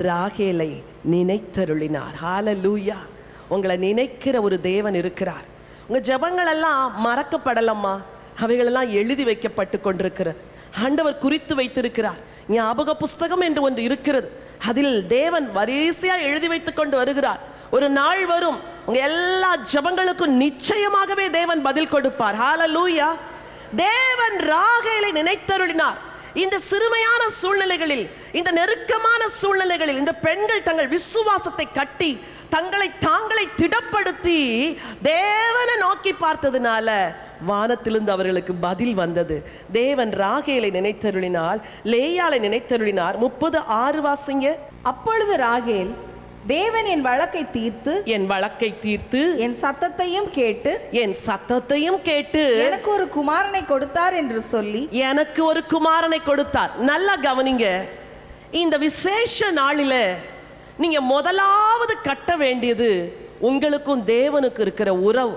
ராகேலை நினைத்தருளினார். ஹல்லேலூயா. உங்களை நினைக்கிற ஒரு தேவன் இருக்கிறார். உங்கள் ஜெபங்கள் எல்லாம் மறக்கப்படலம்மா, அவைகளெல்லாம் எழுதி வைக்கப்பட்டு கொண்டிருக்கிறது. ஆண்டவர் குறித்து வைத்திருக்கிறார். ஞாபக புஸ்தகம் என்று ஒன்று இருக்கிறது, அதில் தேவன் வரிசையாக எழுதி வைத்து கொண்டு வருகிறார். ஒரு நாள் வரும், உங்க எல்லா ஜெபங்களுக்கும் நிச்சயமாகவே தேவன் பதில் கொடுப்பார். ஹல்லேலூயா. தேவன் ராகேலை நினைத்தருளினார். இந்த சிறுமையான சூழ்நிலைகளில், இந்த நெருக்கமான சூழ்நிலைகளில் இந்த பெண்கள் தங்கள் விசுவாசத்தை கட்டி தாங்களை திடப்படுத்தி தேவனை நோக்கி பார்த்ததுனால வானத்திலிருந்து அவர்களுக்கு பதில் வந்தது. தேவன் ராகேலை நினைத்தருளினால், லேயாளை நினைத்தருளினார். 30:6 வாசிங்க. அப்பொழுது ராகேல், தேவன் என் வழக்கை தீர்த்து, என் வழக்கை தீர்த்து, என் சத்தத்தையும் கேட்டு, என் சத்தத்தையும் கேட்டு எனக்கு ஒரு குமாரனை கொடுத்தார் என்று சொல்லி, எனக்கு ஒரு குமாரனை கொடுத்தார். நல்லா கவனிங்க, இந்த விசேஷ நாளில நீங்க முதலாவது கட்ட வேண்டியது உங்களுக்கும் தேவனுக்கு இருக்கிற உறவு.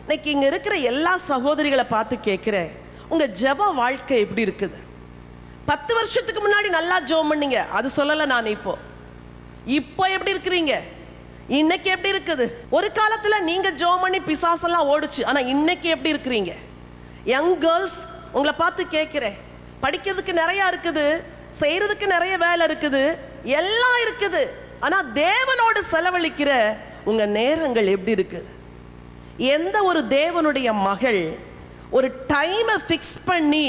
இன்னைக்கு இங்க இருக்கிற எல்லா சகோதரிகளை பார்த்து கேட்கிறேன், உங்க ஜெப வாழ்க்கை எப்படி இருக்குது? 10 வருஷத்துக்கு முன்னாடி நல்லா ஜெபம் பண்ணீங்க, அது சொல்லலை நான். இப்போ இப்போ எப்படி இருக்கிறீங்க? இன்னைக்கு எப்படி இருக்குது? ஒரு காலத்துல நீங்க ஜெபம் பண்ணி பிசாசெல்லாம் ஓடுச்சு, ஆனா இன்னைக்கு எப்படி இருக்கிறீங்க? யங் கேர்ள்ஸ், உங்களை பார்த்து கேட்கிறேன். படிக்கிறதுக்கு நிறைய இருக்குது, செய்யறதுக்கு நிறைய வேலை இருக்குது, எல்லாம் இருக்குது. ஆனா தேவனோடு செலவழிக்கிற உங்க நேரங்கள் எப்படி இருக்குது? எந்த ஒரு தேவனுடைய மகள் ஒரு டைமை ஃபிக்ஸ் பண்ணி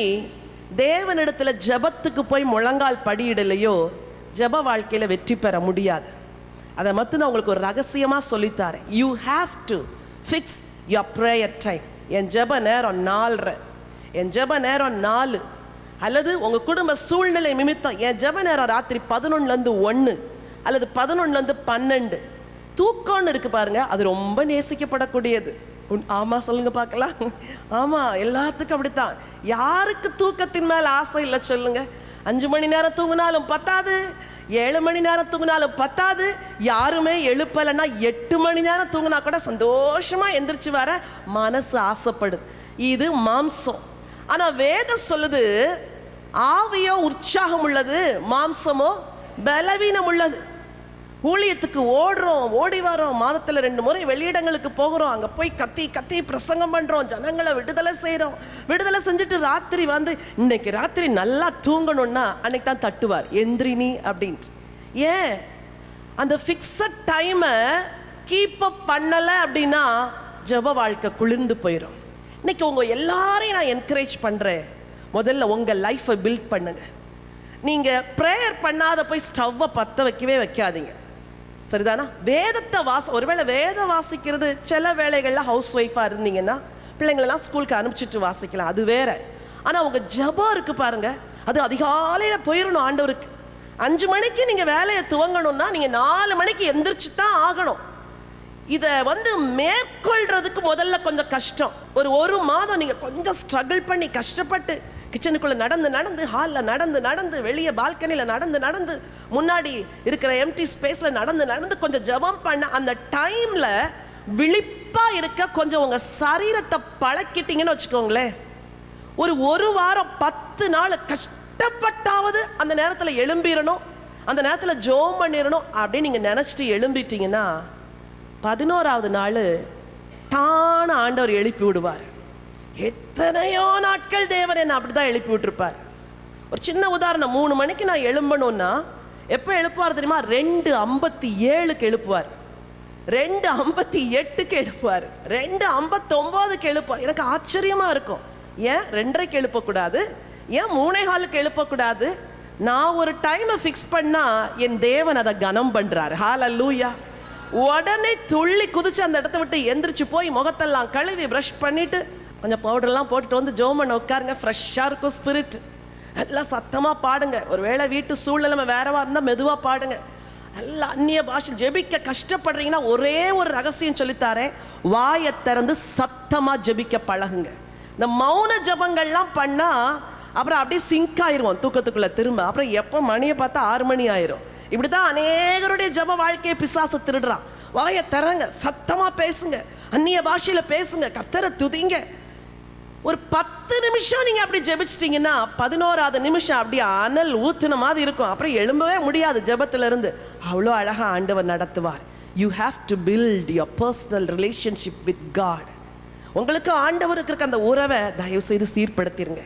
தேவனிடத்துல ஜெபத்துக்கு போய் முழங்கால் படியிடலையோ ஜெப வாழ்க்கையில் வெற்றி பெற முடியாது. அதை மட்டும் நான் உங்களுக்கு ஒரு ரகசியமாக சொல்லித்தாரேன். You have to fix your prayer time. என் ஜெப நேரம் 4:30, என் ஜெப நேரம் 4, அல்லது உங்கள் குடும்ப சூழ்நிலை நிமித்தம் என் ஜெப நேரம் ராத்திரி 11லேருந்து 1 அல்லது 11லேருந்து 12. தூக்கம்னு இருக்கு பாருங்க, அது ரொம்ப நேசிக்கப்படக்கூடியது. ஆமா சொல்லுங்க பார்க்கலாம். ஆமா, எல்லாத்துக்கும் அப்படித்தான். யாருக்கு தூக்கத்தின் மேல ஆசை இல்லை சொல்லுங்க? 5 மணி நேரம் தூங்கினாலும் பத்தாது, 7 மணி நேரம் தூங்கினாலும் பத்தாது. யாருமே எழுப்பலைன்னா 8 மணி நேரம் தூங்கினா கூட சந்தோஷமா எந்திரிச்சு வர மனசு ஆசைப்படுது. இது மாம்சம். ஆனா வேதம் சொல்லுது, ஆவியோ உற்சாகம் உள்ளது, மாம்சமோ பலவீனம் உள்ளது. ஊழியத்துக்கு ஓடுறோம், ஓடி வரோம், மாதத்தில் 2 முறை வெளியிடங்களுக்கு போகிறோம், அங்கே போய் கத்தி கத்தி பிரசங்கம் பண்ணுறோம், ஜனங்களை விடுதலை செய்கிறோம். விடுதலை செஞ்சுட்டு ராத்திரி வந்து இன்னைக்கு ராத்திரி நல்லா தூங்கணும்னா அன்னைக்கு தான் தட்டுவார், எந்திரினி அப்படின்ட்டு. ஏன்? அந்த ஃபிக்ஸட் டைமை கீப் அப் பண்ணலை அப்படின்னா ஜெப வாழ்க்கை குளிர்ந்து போயிடும். இன்னைக்கு உங்கள் எல்லாரையும் நான் என்கரேஜ் பண்ணுறேன், முதல்ல உங்கள் லைஃப்பை பில்ட் பண்ணுங்க. நீங்கள் ப்ரேயர் பண்ணாத போய் ஸ்டவ்வை பற்ற வைக்கவே வைக்காதீங்க, சரிதானா? வேதத்தை ஒருவேளை வேதம் வாசிக்கிறது சில வேளைகளில் ஹவுஸ் ஒய்ஃபாக இருந்தீங்கன்னா பிள்ளைங்களெல்லாம் ஸ்கூலுக்கு அனுப்பிச்சிட்டு வாசிக்கலாம், அது வேற. ஆனால் உங்கள் ஜெபம் இருக்குது பாருங்க, அது அதிகாலையில் போயிடணும் ஆண்டவருக்கு. 5 மணிக்கு நீங்கள் வேலையை துவங்கணும்னா நீங்கள் 4 மணிக்கு எந்திரிச்சு தான் ஆகணும். இதை மேற்கொள்றதுக்கு முதல்ல கொஞ்சம் கஷ்டம். ஒரு மாதம் நீங்கள் கொஞ்சம் ஸ்ட்ரகிள் பண்ணி கஷ்டப்பட்டு கிச்சனுக்குள்ளே நடந்து ஹாலில் நடந்து வெளியே பால்கனியில் நடந்து முன்னாடி இருக்கிற எம்டி ஸ்பேஸில் நடந்து கொஞ்சம் ஜெபம் பண்ண அந்த டைமில் விழிப்பாக இருக்க கொஞ்சம் உங்கள் சரீரத்தை பழக்கிட்டீங்கன்னு வச்சுக்கோங்களேன். ஒரு வாரம் 10 நாள் கஷ்டப்பட்டாவது அந்த நேரத்தில் எழும்பிடணும், அந்த நேரத்தில் ஜெபம் பண்ணிடணும் அப்படின்னு நீங்கள் நினச்சிட்டு எழும்பிட்டீங்கன்னா 11வது நாள் டான ஆண்டவர் எழுப்பி விடுவார். எத்தனையோ நாட்கள் தேவன் என்ன அப்படிதான் எழுப்பி விட்டுருப்பார். ஒரு சின்ன உதாரணம், 3 மணிக்கு நான் எழும்பணும்னா எப்போ எழுப்புவார் தெரியுமா? 2:57க்கு எழுப்புவார், 2:58க்கு எழுப்புவார், 2:59க்கு எழுப்புவார். எனக்கு ஆச்சரியமா இருக்கும், ஏன் 2:30க்கு எழுப்பக்கூடாது, ஏன் 3:15க்கு எழுப்பக்கூடாது? நான் ஒரு டைமை ஃபிக்ஸ் பண்ணா என் தேவன் அதை கனம் பண்றாரு. ஹல்லேலூயா. உடனே துள்ளி குதிச்சு அந்த இடத்த விட்டு எந்திரிச்சு போய் முகத்தெல்லாம் கழுவி ப்ரஷ் பண்ணிட்டு கொஞ்சம் பவுடர்லாம் போட்டுட்டு வந்து ஜெபம் பண்ண உட்காருங்க. ஃப்ரெஷ்ஷாக இருக்கும் ஸ்பிரிட். நல்லா சத்தமாக பாடுங்க. ஒருவேளை வீட்டு சூழ்நிலை வேறவா இருந்தால் மெதுவாக பாடுங்க. நல்லா அந்நிய பாஷை ஜெபிக்க கஷ்டப்படுறீங்கன்னா ஒரே ஒரு ரகசியம் சொல்லித்தாரேன், வாயை திறந்து சத்தமாக ஜெபிக்க பழகுங்க. இந்த மௌன ஜபங்கள்லாம் பண்ணால் அப்புறம் அப்படியே சிங்க் ஆயிடுவோம் தூக்கத்துக்குள்ளே திரும்ப. அப்புறம் எப்போ மணியை பார்த்தா 6 மணி ஆயிரும். இப்படி தான் அநேகருடைய ஜப வாழ்க்கையை பிசாசு திருடுறான். வாயை திறங்க, சத்தமாக பேசுங்க, அந்நிய பாஷையில் பேசுங்க, கர்த்தரை துதிங்க. ஒரு 10 நிமிஷம் நீங்கள் அப்படி ஜெபிச்சிட்டிங்கன்னா 11வது நிமிஷம் அப்படியே அனல் ஊத்துன மாதிரி இருக்கும். அப்புறம் எழும்பவே முடியாது ஜெபத்திலிருந்து. அவ்வளோ அழகாக ஆண்டவர் நடத்துவார். You have to build your personal relationship with God. உங்களுக்கு ஆண்டவருக்கு இருக்க அந்த உறவை தயவு செய்து சீர்படுத்திடுங்க.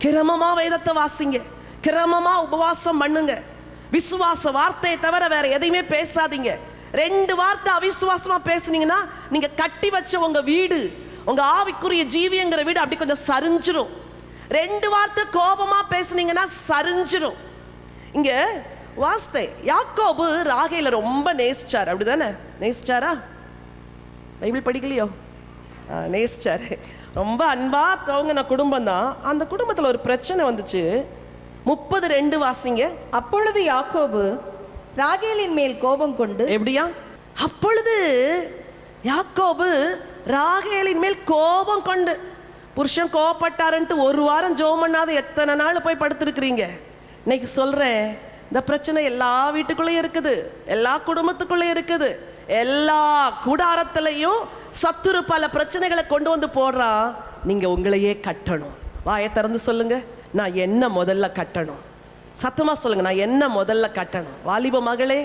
கிரமமாக வேதத்தை வாசிங்க, கிரமமாக உபவாசம் பண்ணுங்க. விசுவாச வார்த்தையை தவிர வேற எதையுமே பேசாதீங்க. 2 வார்த்தை அவிசுவாசமா பேசுனீங்கன்னா நீங்க கட்டி வச்ச உங்க வீடு, உங்க ஆவிக்குரிய ஜீவியங்கிற வீடு அப்படி கொஞ்சம் சரிஞ்சிரும். 2 வார்த்தை கோபமா பேசுனீங்கன்னா சரிஞ்சிரும். இங்க வாஸ்தை யாக்கோபு ராகேல ரொம்ப நேசிச்சார், அப்படிதானே? நேசிச்சாரா? பைபிள் படிக்கலையோ? நேசிச்சாரு. ரொம்ப அன்பா தவங்கின குடும்பம் தான். அந்த குடும்பத்தில் ஒரு பிரச்சனை வந்துச்சு. 30:2 வாசிங்க. அப்பொழுது யாக்கோபு ராகேலின் மேல் கோபம் கொண்டு. எப்படியா? அப்பொழுது யாக்கோபு ராகேலின் மேல் கோபம் கொண்டு. புருஷன் கோபப்பட்டாருன்ட்டு 1 வாரம் ஜெபம் பண்ணாத எத்தனை நாள் போய் படுத்திருக்கிறீங்க? இன்னைக்கு சொல்றேன், இந்த பிரச்சனை எல்லா வீட்டுக்குள்ளேயும் இருக்குது, எல்லா குடும்பத்துக்குள்ளேயும் இருக்குது, எல்லா கூடாரத்திலையும் சத்துரு பல பிரச்சனைகளை கொண்டு வந்து போடுறான். நீங்க உங்களையே கட்டணும். வாயை திறந்து சொல்லுங்க, நான் என்ன முதல்ல கட்டணும்? சத்தமா சொல்லுங்க, நான் என்ன முதல்ல கட்டணும்? வாலிப மகளே,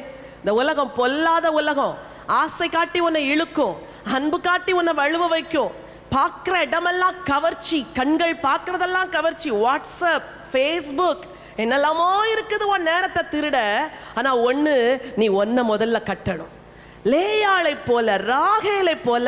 இந்த உலகம் பொல்லாத உலகம். ஆசை காட்டி உன்னை இழுக்கும், அன்பு காட்டி உன்னை வழுவ வைக்கும். பார்க்குற இடமெல்லாம் கவர்ச்சி, கண்கள் பார்க்குறதெல்லாம் கவர்ச்சி. வாட்ஸ்அப், ஃபேஸ்புக், என்னெல்லாமோ இருக்குது உன் நேரத்தை திருட. ஆனால் ஒன்று, நீ ஒன்றை முதல்ல கட்டணும். லேயாளை போல, ராகேலை போல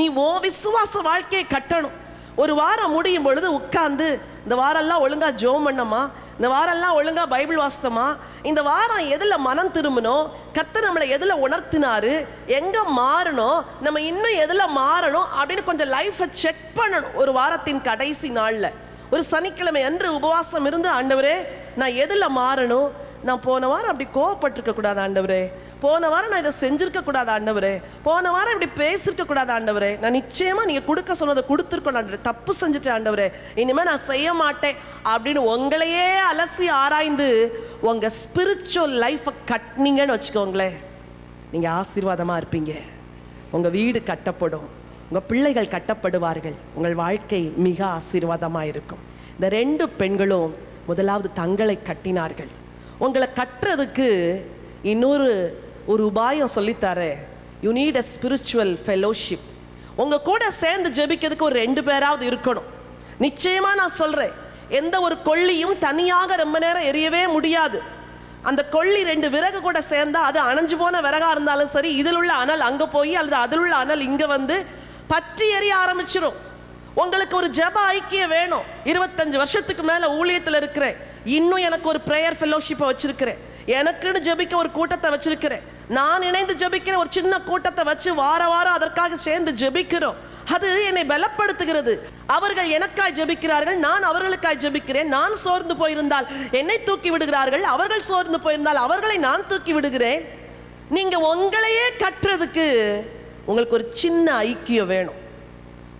நீ ஓ விசுவாச வாழ்க்கையை கட்டணும். ஒரு வாரம் முடியும் பொழுது உட்கார்ந்து, இந்த வாரம்லாம் ஒழுங்காக ஜோம் பண்ணமா, இந்த வாரம்லாம் ஒழுங்காக பைபிள் வாசித்தமா, இந்த வாரம் எதில் மனம் திரும்பணும், கர்த்தர் நம்மளை எதில் உணர்த்தினாரு, எங்கே மாறணும், நம்ம இன்னும் எதில் மாறணும் அப்படின்னு கொஞ்சம் லைஃப்பை செக் பண்ணணும். ஒரு வாரத்தின் கடைசி நாளில் ஒரு சனிக்கிழமை அன்று உபவாசம் இருந்து, ஆண்டவரே நான் எதில் மாறணும், நான் போன வாரம் அப்படி கோவப்பட்டிருக்க கூடாது ஆண்டவரே, போன வாரம் நான் இதை செஞ்சிருக்க கூடாது ஆண்டவரே, போன வாரம் இப்படி பேசியிருக்க கூடாது ஆண்டவரே, நான் நிச்சயமாக நீங்கள் கொடுக்க சொன்னதை கொடுத்துருக்கணும் ஆண்டவரே, தப்பு செஞ்சுட்டேன் ஆண்டவரே, இனிமேல் நான் செய்ய மாட்டேன் அப்படின்னு உங்களையே அலசி ஆராய்ந்து உங்கள் ஸ்பிரிச்சுவல் லைஃப்பை கட்டினீங்கன்னு வச்சுக்கோங்களேன், நீங்கள் ஆசீர்வாதமாக இருப்பீங்க. உங்கள் வீடு கட்டப்படும், உங்கள் பிள்ளைகள் கட்டப்படுவார்கள், உங்கள் வாழ்க்கை மிக ஆசீர்வாதமாக இருக்கும். இந்த 2 பெண்களும் முதலாவது தங்களை கட்டினார்கள். உங்களை கட்டுறதுக்கு இன்னொரு உபாயம் சொல்லித்தாரேன். You need a spiritual fellowship. உங்கள் கூட சேர்ந்து ஜெபிக்கிறதுக்கு ஒரு 2 பேராவது இருக்கணும். நிச்சயமாக நான் சொல்கிறேன், எந்த ஒரு கொள்ளியும் தனியாக ரொம்ப நேரம் எரியவே முடியாது. அந்த கொள்ளி 2 விறகு கூட சேர்ந்தால் அது அணைஞ்சு போன விறகாக இருந்தாலும் சரி, இதில் உள்ள அனல் அங்கே போய் அல்லது அதில் உள்ள அனல் இங்கே வந்து பற்றி எரிய ஆரம்பிச்சிடும். உங்களுக்கு ஒரு ஜெப ஐக்கியம் வேணும். 25 வருஷத்துக்கு மேலே ஊழியத்தில் இருக்கிறேன், இன்னும் எனக்கு ஒரு ப்ரேயர் ஃபெலோஷிப்பை வச்சிருக்கிறேன், எனக்குன்னு ஜெபிக்க ஒரு கூட்டத்தை வச்சிருக்கிறேன், நான் இணைந்து ஜெபிக்கிற ஒரு சின்ன கூட்டத்தை வச்சு வாரம் அதற்காக சேர்ந்து ஜெபிக்கிறோம். அது என்னை பலப்படுத்துகிறது. அவர்கள் எனக்காய் ஜெபிக்கிறார்கள், நான் அவர்களுக்காய் ஜெபிக்கிறேன். நான் சோர்ந்து போயிருந்தால் என்னை தூக்கி விடுகிறார்கள், அவர்கள் சோர்ந்து போயிருந்தால் அவர்களை நான் தூக்கி விடுகிறேன். நீங்கள் உங்களையே கட்டுறதுக்கு உங்களுக்கு ஒரு சின்ன ஐக்கியம் வேணும்.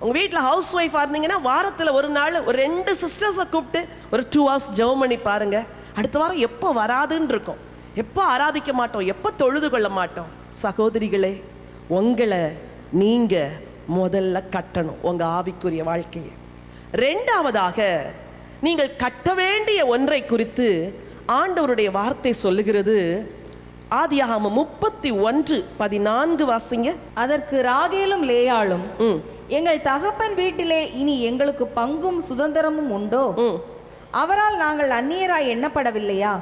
உங்கள் வீட்டில் ஹவுஸ் ஒய்ஃபாக இருந்தீங்கன்னா வாரத்தில் ஒரு நாள் ஒரு 2 சிஸ்டர்ஸை கூப்பிட்டு ஒரு 2 hours ஜெபம் பண்ணி பாருங்கள். அடுத்த வாரம் எப்போ வராதுன்னு இருக்கும், எப்போ ஆராதிக்க மாட்டோம், எப்போ தொழுது கொள்ள மாட்டோம். சகோதரிகளே, உங்களை நீங்கள் முதல்ல கட்டணும், உங்கள் ஆவிக்குரிய வாழ்க்கையை. 2வதாக, நீங்கள் கட்ட வேண்டிய ஒன்றை குறித்து ஆண்டவருடைய வார்த்தை சொல்லுகிறது. ஆதியாகமம் 31:14 வாசிங்க. அதற்கு ராகேலும் லேயாளும், எங்கள் தகப்பன் வீட்டிலே இனி எங்களுக்கு பங்கும் சுதந்திரமும் உண்டோ? அவரால் நாங்கள் அந்நியராய் எண்ணப்படவில்லையா?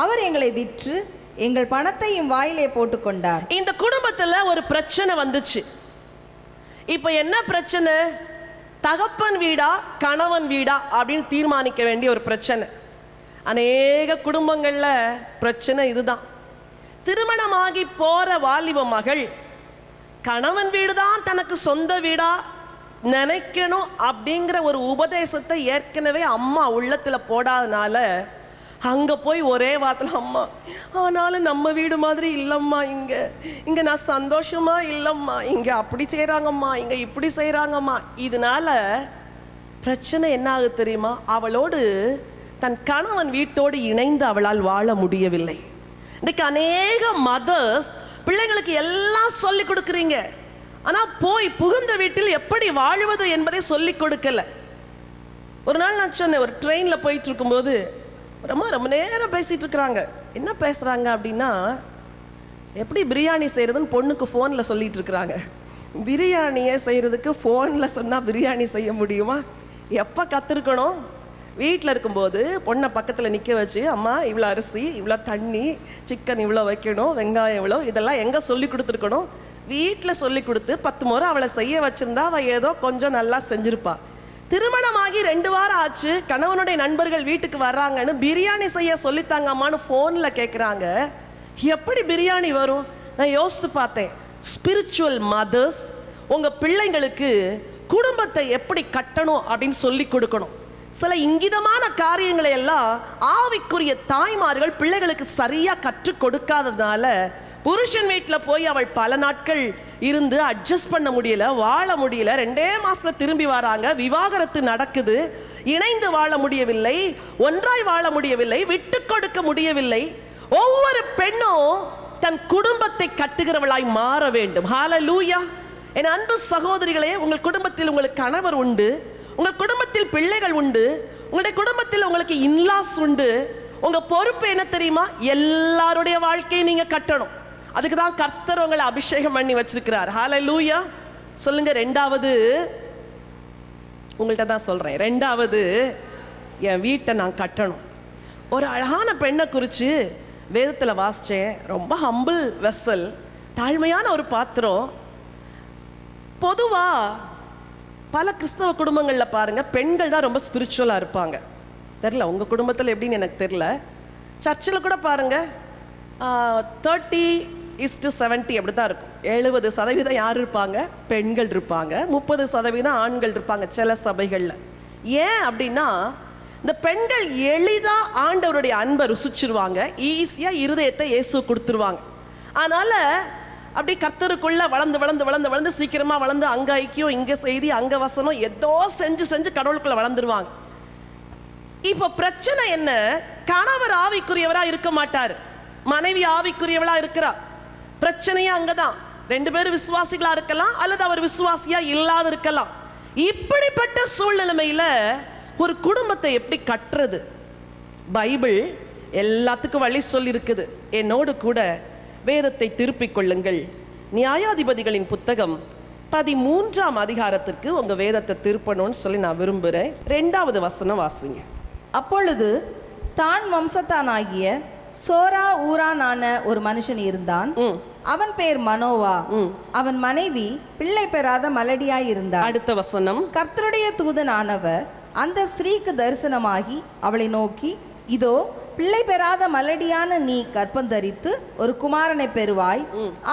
அவர் எங்களை விற்று எங்கள் பணத்தையும் வாயிலே போட்டுக்கொண்டார். இந்த குடும்பத்துல ஒரு பிரச்சனை வந்துச்சு. இப்ப என்ன பிரச்சனை? தகப்பன் வீடா கணவன் வீடா அப்படின்னு தீர்மானிக்க வேண்டிய ஒரு பிரச்சனை. அநேக குடும்பங்கள்ல பிரச்சனை இதுதான். திருமணமாகி போற வாலிப மகள் கணவன் வீடு தான் தனக்கு சொந்த வீடா நினைக்கணும் அப்படிங்கிற ஒரு உபதேசத்தை ஏற்கனவே அம்மா உள்ளத்துல போடாதனால அங்கே போய் ஒரே வார்த்தையில், அம்மா ஆனாலும் நம்ம வீடு மாதிரி இல்லைம்மா, இங்கே நான் சந்தோஷமா இல்லைம்மா, இங்கே அப்படி செய்கிறாங்கம்மா, இங்கே இப்படி செய்கிறாங்கம்மா. இதனால பிரச்சனை என்ன ஆகுது தெரியுமா? அவளோடு தன் கணவன் வீட்டோடு இணைந்து அவளால் வாழ முடியவில்லை. இன்றைக்கு அநேக மதர்ஸ் பிள்ளைங்களுக்கு எல்லாம் சொல்லி கொடுக்குறீங்க, ஆனால் போய் புகுந்த வீட்டில் எப்படி வாழ்வது என்பதை சொல்லி கொடுக்கல. ஒரு நாள் நான் சொன்னேன், ஒரு ட்ரெயினில் போயிட்டு இருக்கும்போது ரொம்ப நேரம் பேசிகிட்டு இருக்கிறாங்க. என்ன பேசுகிறாங்க அப்படின்னா, எப்படி பிரியாணி செய்கிறதுன்னு பொண்ணுக்கு ஃபோனில் சொல்லிகிட்டு இருக்கிறாங்க. பிரியாணியை செய்கிறதுக்கு ஃபோனில் சொன்னால் பிரியாணி செய்ய முடியுமா? எப்போ கற்றுருக்கணும்? வீட்டில் இருக்கும்போது பொண்ணை பக்கத்தில் நிற்க வச்சு, அம்மா இவ்வளோ அரிசி, இவ்வளோ தண்ணி, சிக்கன் இவ்வளோ வைக்கணும், வெங்காயம் இவ்வளோ, இதெல்லாம் எங்கே சொல்லி கொடுத்துருக்கணும்? வீட்டில் சொல்லி கொடுத்து 10 முறை அவளை செய்ய வச்சுருந்தா அவள் ஏதோ கொஞ்சம் நல்லா செஞ்சுருப்பா. திருமணமாகி 2 வாரம் ஆச்சு, கணவனுடைய நண்பர்கள் வீட்டுக்கு வர்றாங்கன்னு பிரியாணி செய்ய சொல்லித்தாங்க அம்மான்னு ஃபோனில் கேட்குறாங்க. எப்படி பிரியாணி வரும்? நான் யோசித்து பார்த்தேன். ஸ்பிரிச்சுவல் மதர்ஸ் உங்கள் பிள்ளைங்களுக்கு குடும்பத்தை எப்படி கட்டணும் அப்படின்னு சொல்லி கொடுக்கணும். சில இங்கிதமான காரியங்களை எல்லாம் ஆவிக்குரிய தாய்மார்கள் பிள்ளைகளுக்கு சரியாக கற்றுக் கொடுக்காததுனால புருஷன் வீட்டில் போய் அவள் பல நாட்கள் இருந்து அட்ஜஸ்ட் பண்ண முடியல, வாழ முடியல. 2 மாதத்தில் திரும்பி வராங்க, விவாகரத்து நடக்குது, இணைந்து வாழ முடியவில்லை, ஒன்றாய் வாழ முடியவில்லை, விட்டு கொடுக்க முடியவில்லை. ஒவ்வொரு பெண்ணும் தன் குடும்பத்தை கட்டுகிறவளாய் மாற வேண்டும். ஹல்லேலூயா. என் அன்பு சகோதரிகளே, உங்கள் குடும்பத்தில் உங்களுக்கு கணவர் உண்டு, உங்கள் குடும்பத்தில் பிள்ளைகள் உண்டு, உங்களுடைய குடும்பத்தில் உங்களுக்கு இன்லாஸ் உண்டு. உங்கள் பொறுப்பு என்ன தெரியுமா? எல்லாருடைய வாழ்க்கையை நீங்கள் கட்டணும். அதுக்கு தான் கர்த்தர் உங்களை அபிஷேகம் பண்ணி வச்சிருக்கிறார். ஹல்லேலூயா சொல்லுங்க. ரெண்டாவது உங்கள்கிட்ட தான் சொல்கிறேன். ரெண்டாவது, என் வீட்டை நான் கட்டணும். ஒரு அழகான பெண்ணை குறித்து வேதத்தில் வாசித்தேன். ரொம்ப ஹம்பிள் வெசல், தாழ்மையான ஒரு பாத்திரம். பொதுவாக பல கிறிஸ்தவ குடும்பங்களில் பாருங்கள், பெண்கள் தான் ரொம்ப ஸ்பிரிச்சுவலாக இருப்பாங்க. தெரில உங்கள் குடும்பத்தில் எப்படின்னு எனக்கு தெரில. சர்ச்சில் கூட பாருங்கள் 30:70 அப்படி தான் இருக்கும். 70% யார் இருப்பாங்க? பெண்கள் இருப்பாங்க. 30% ஆண்கள் இருப்பாங்க சில சபைகளில். ஏன் அப்படின்னா, இந்த பெண்கள் எளிதாக ஆண்டவருடைய அன்பை ருசிச்சிருவாங்க, ஈஸியாக இருதயத்தை இயேசு கொடுத்துருவாங்க. அதனால் அப்படி கர்த்தருக்குள்ளே வளர்ந்து வளர்ந்து வளர்ந்து வளர்ந்து சீக்கிரமாக வளர்ந்து அங்கே ஐக்கியம், இங்கே செய்தி, அங்கே வசனம், ஏதோ செஞ்சு செஞ்சு கடவுளுக்குள்ளே வளர்ந்துருவாங்க. இப்போ பிரச்சனை என்ன? கணவர் ஆவிக்குரியவராக இருக்க மாட்டார், மனைவி ஆவிக்குரியவளாக இருக்கிறா. பிரச்சனையே அங்கதான். 2 பேரும் விசுவாசிகளா இருக்கலாம், அல்லது அவர் விசுவாசியா இல்லாத இருக்கலாம். இப்படிப்பட்ட சூழ்நிலைமையில ஒரு குடும்பத்தை எப்படி கட்டுறது? பைபிள் எல்லாத்துக்கும் வழி சொல்லி இருக்குது. என்னோடு கூட வேதத்தை திருப்பிக் கொள்ளுங்கள். நியாயாதிபதிகளின் புத்தகம் 13ஆம் அதிகாரத்திற்கு உங்க வேதத்தை திருப்பணும்னு சொல்லி நான் விரும்புகிறேன். 2வது வசனம் வாசிங்க. அப்பொழுது தான் வம்சத்தானாகிய சோரா ஊரானான ஒரு மனுஷன் இருந்தான். அவன் பேர் மனோவா. அவன் மனைவி பிள்ளை பெறாத மலடியாய் இருந்தாள். அடுத்த வசனம். கர்த்தருடைய தூதனானவர் அந்த ஸ்திரீக்கு தரிசனமாகி அவளை நோக்கி, இதோ பிள்ளை பெறாத மலடியான நீ கர்ப்பந்தரித்து ஒரு குமாரனை பெறுவாய்.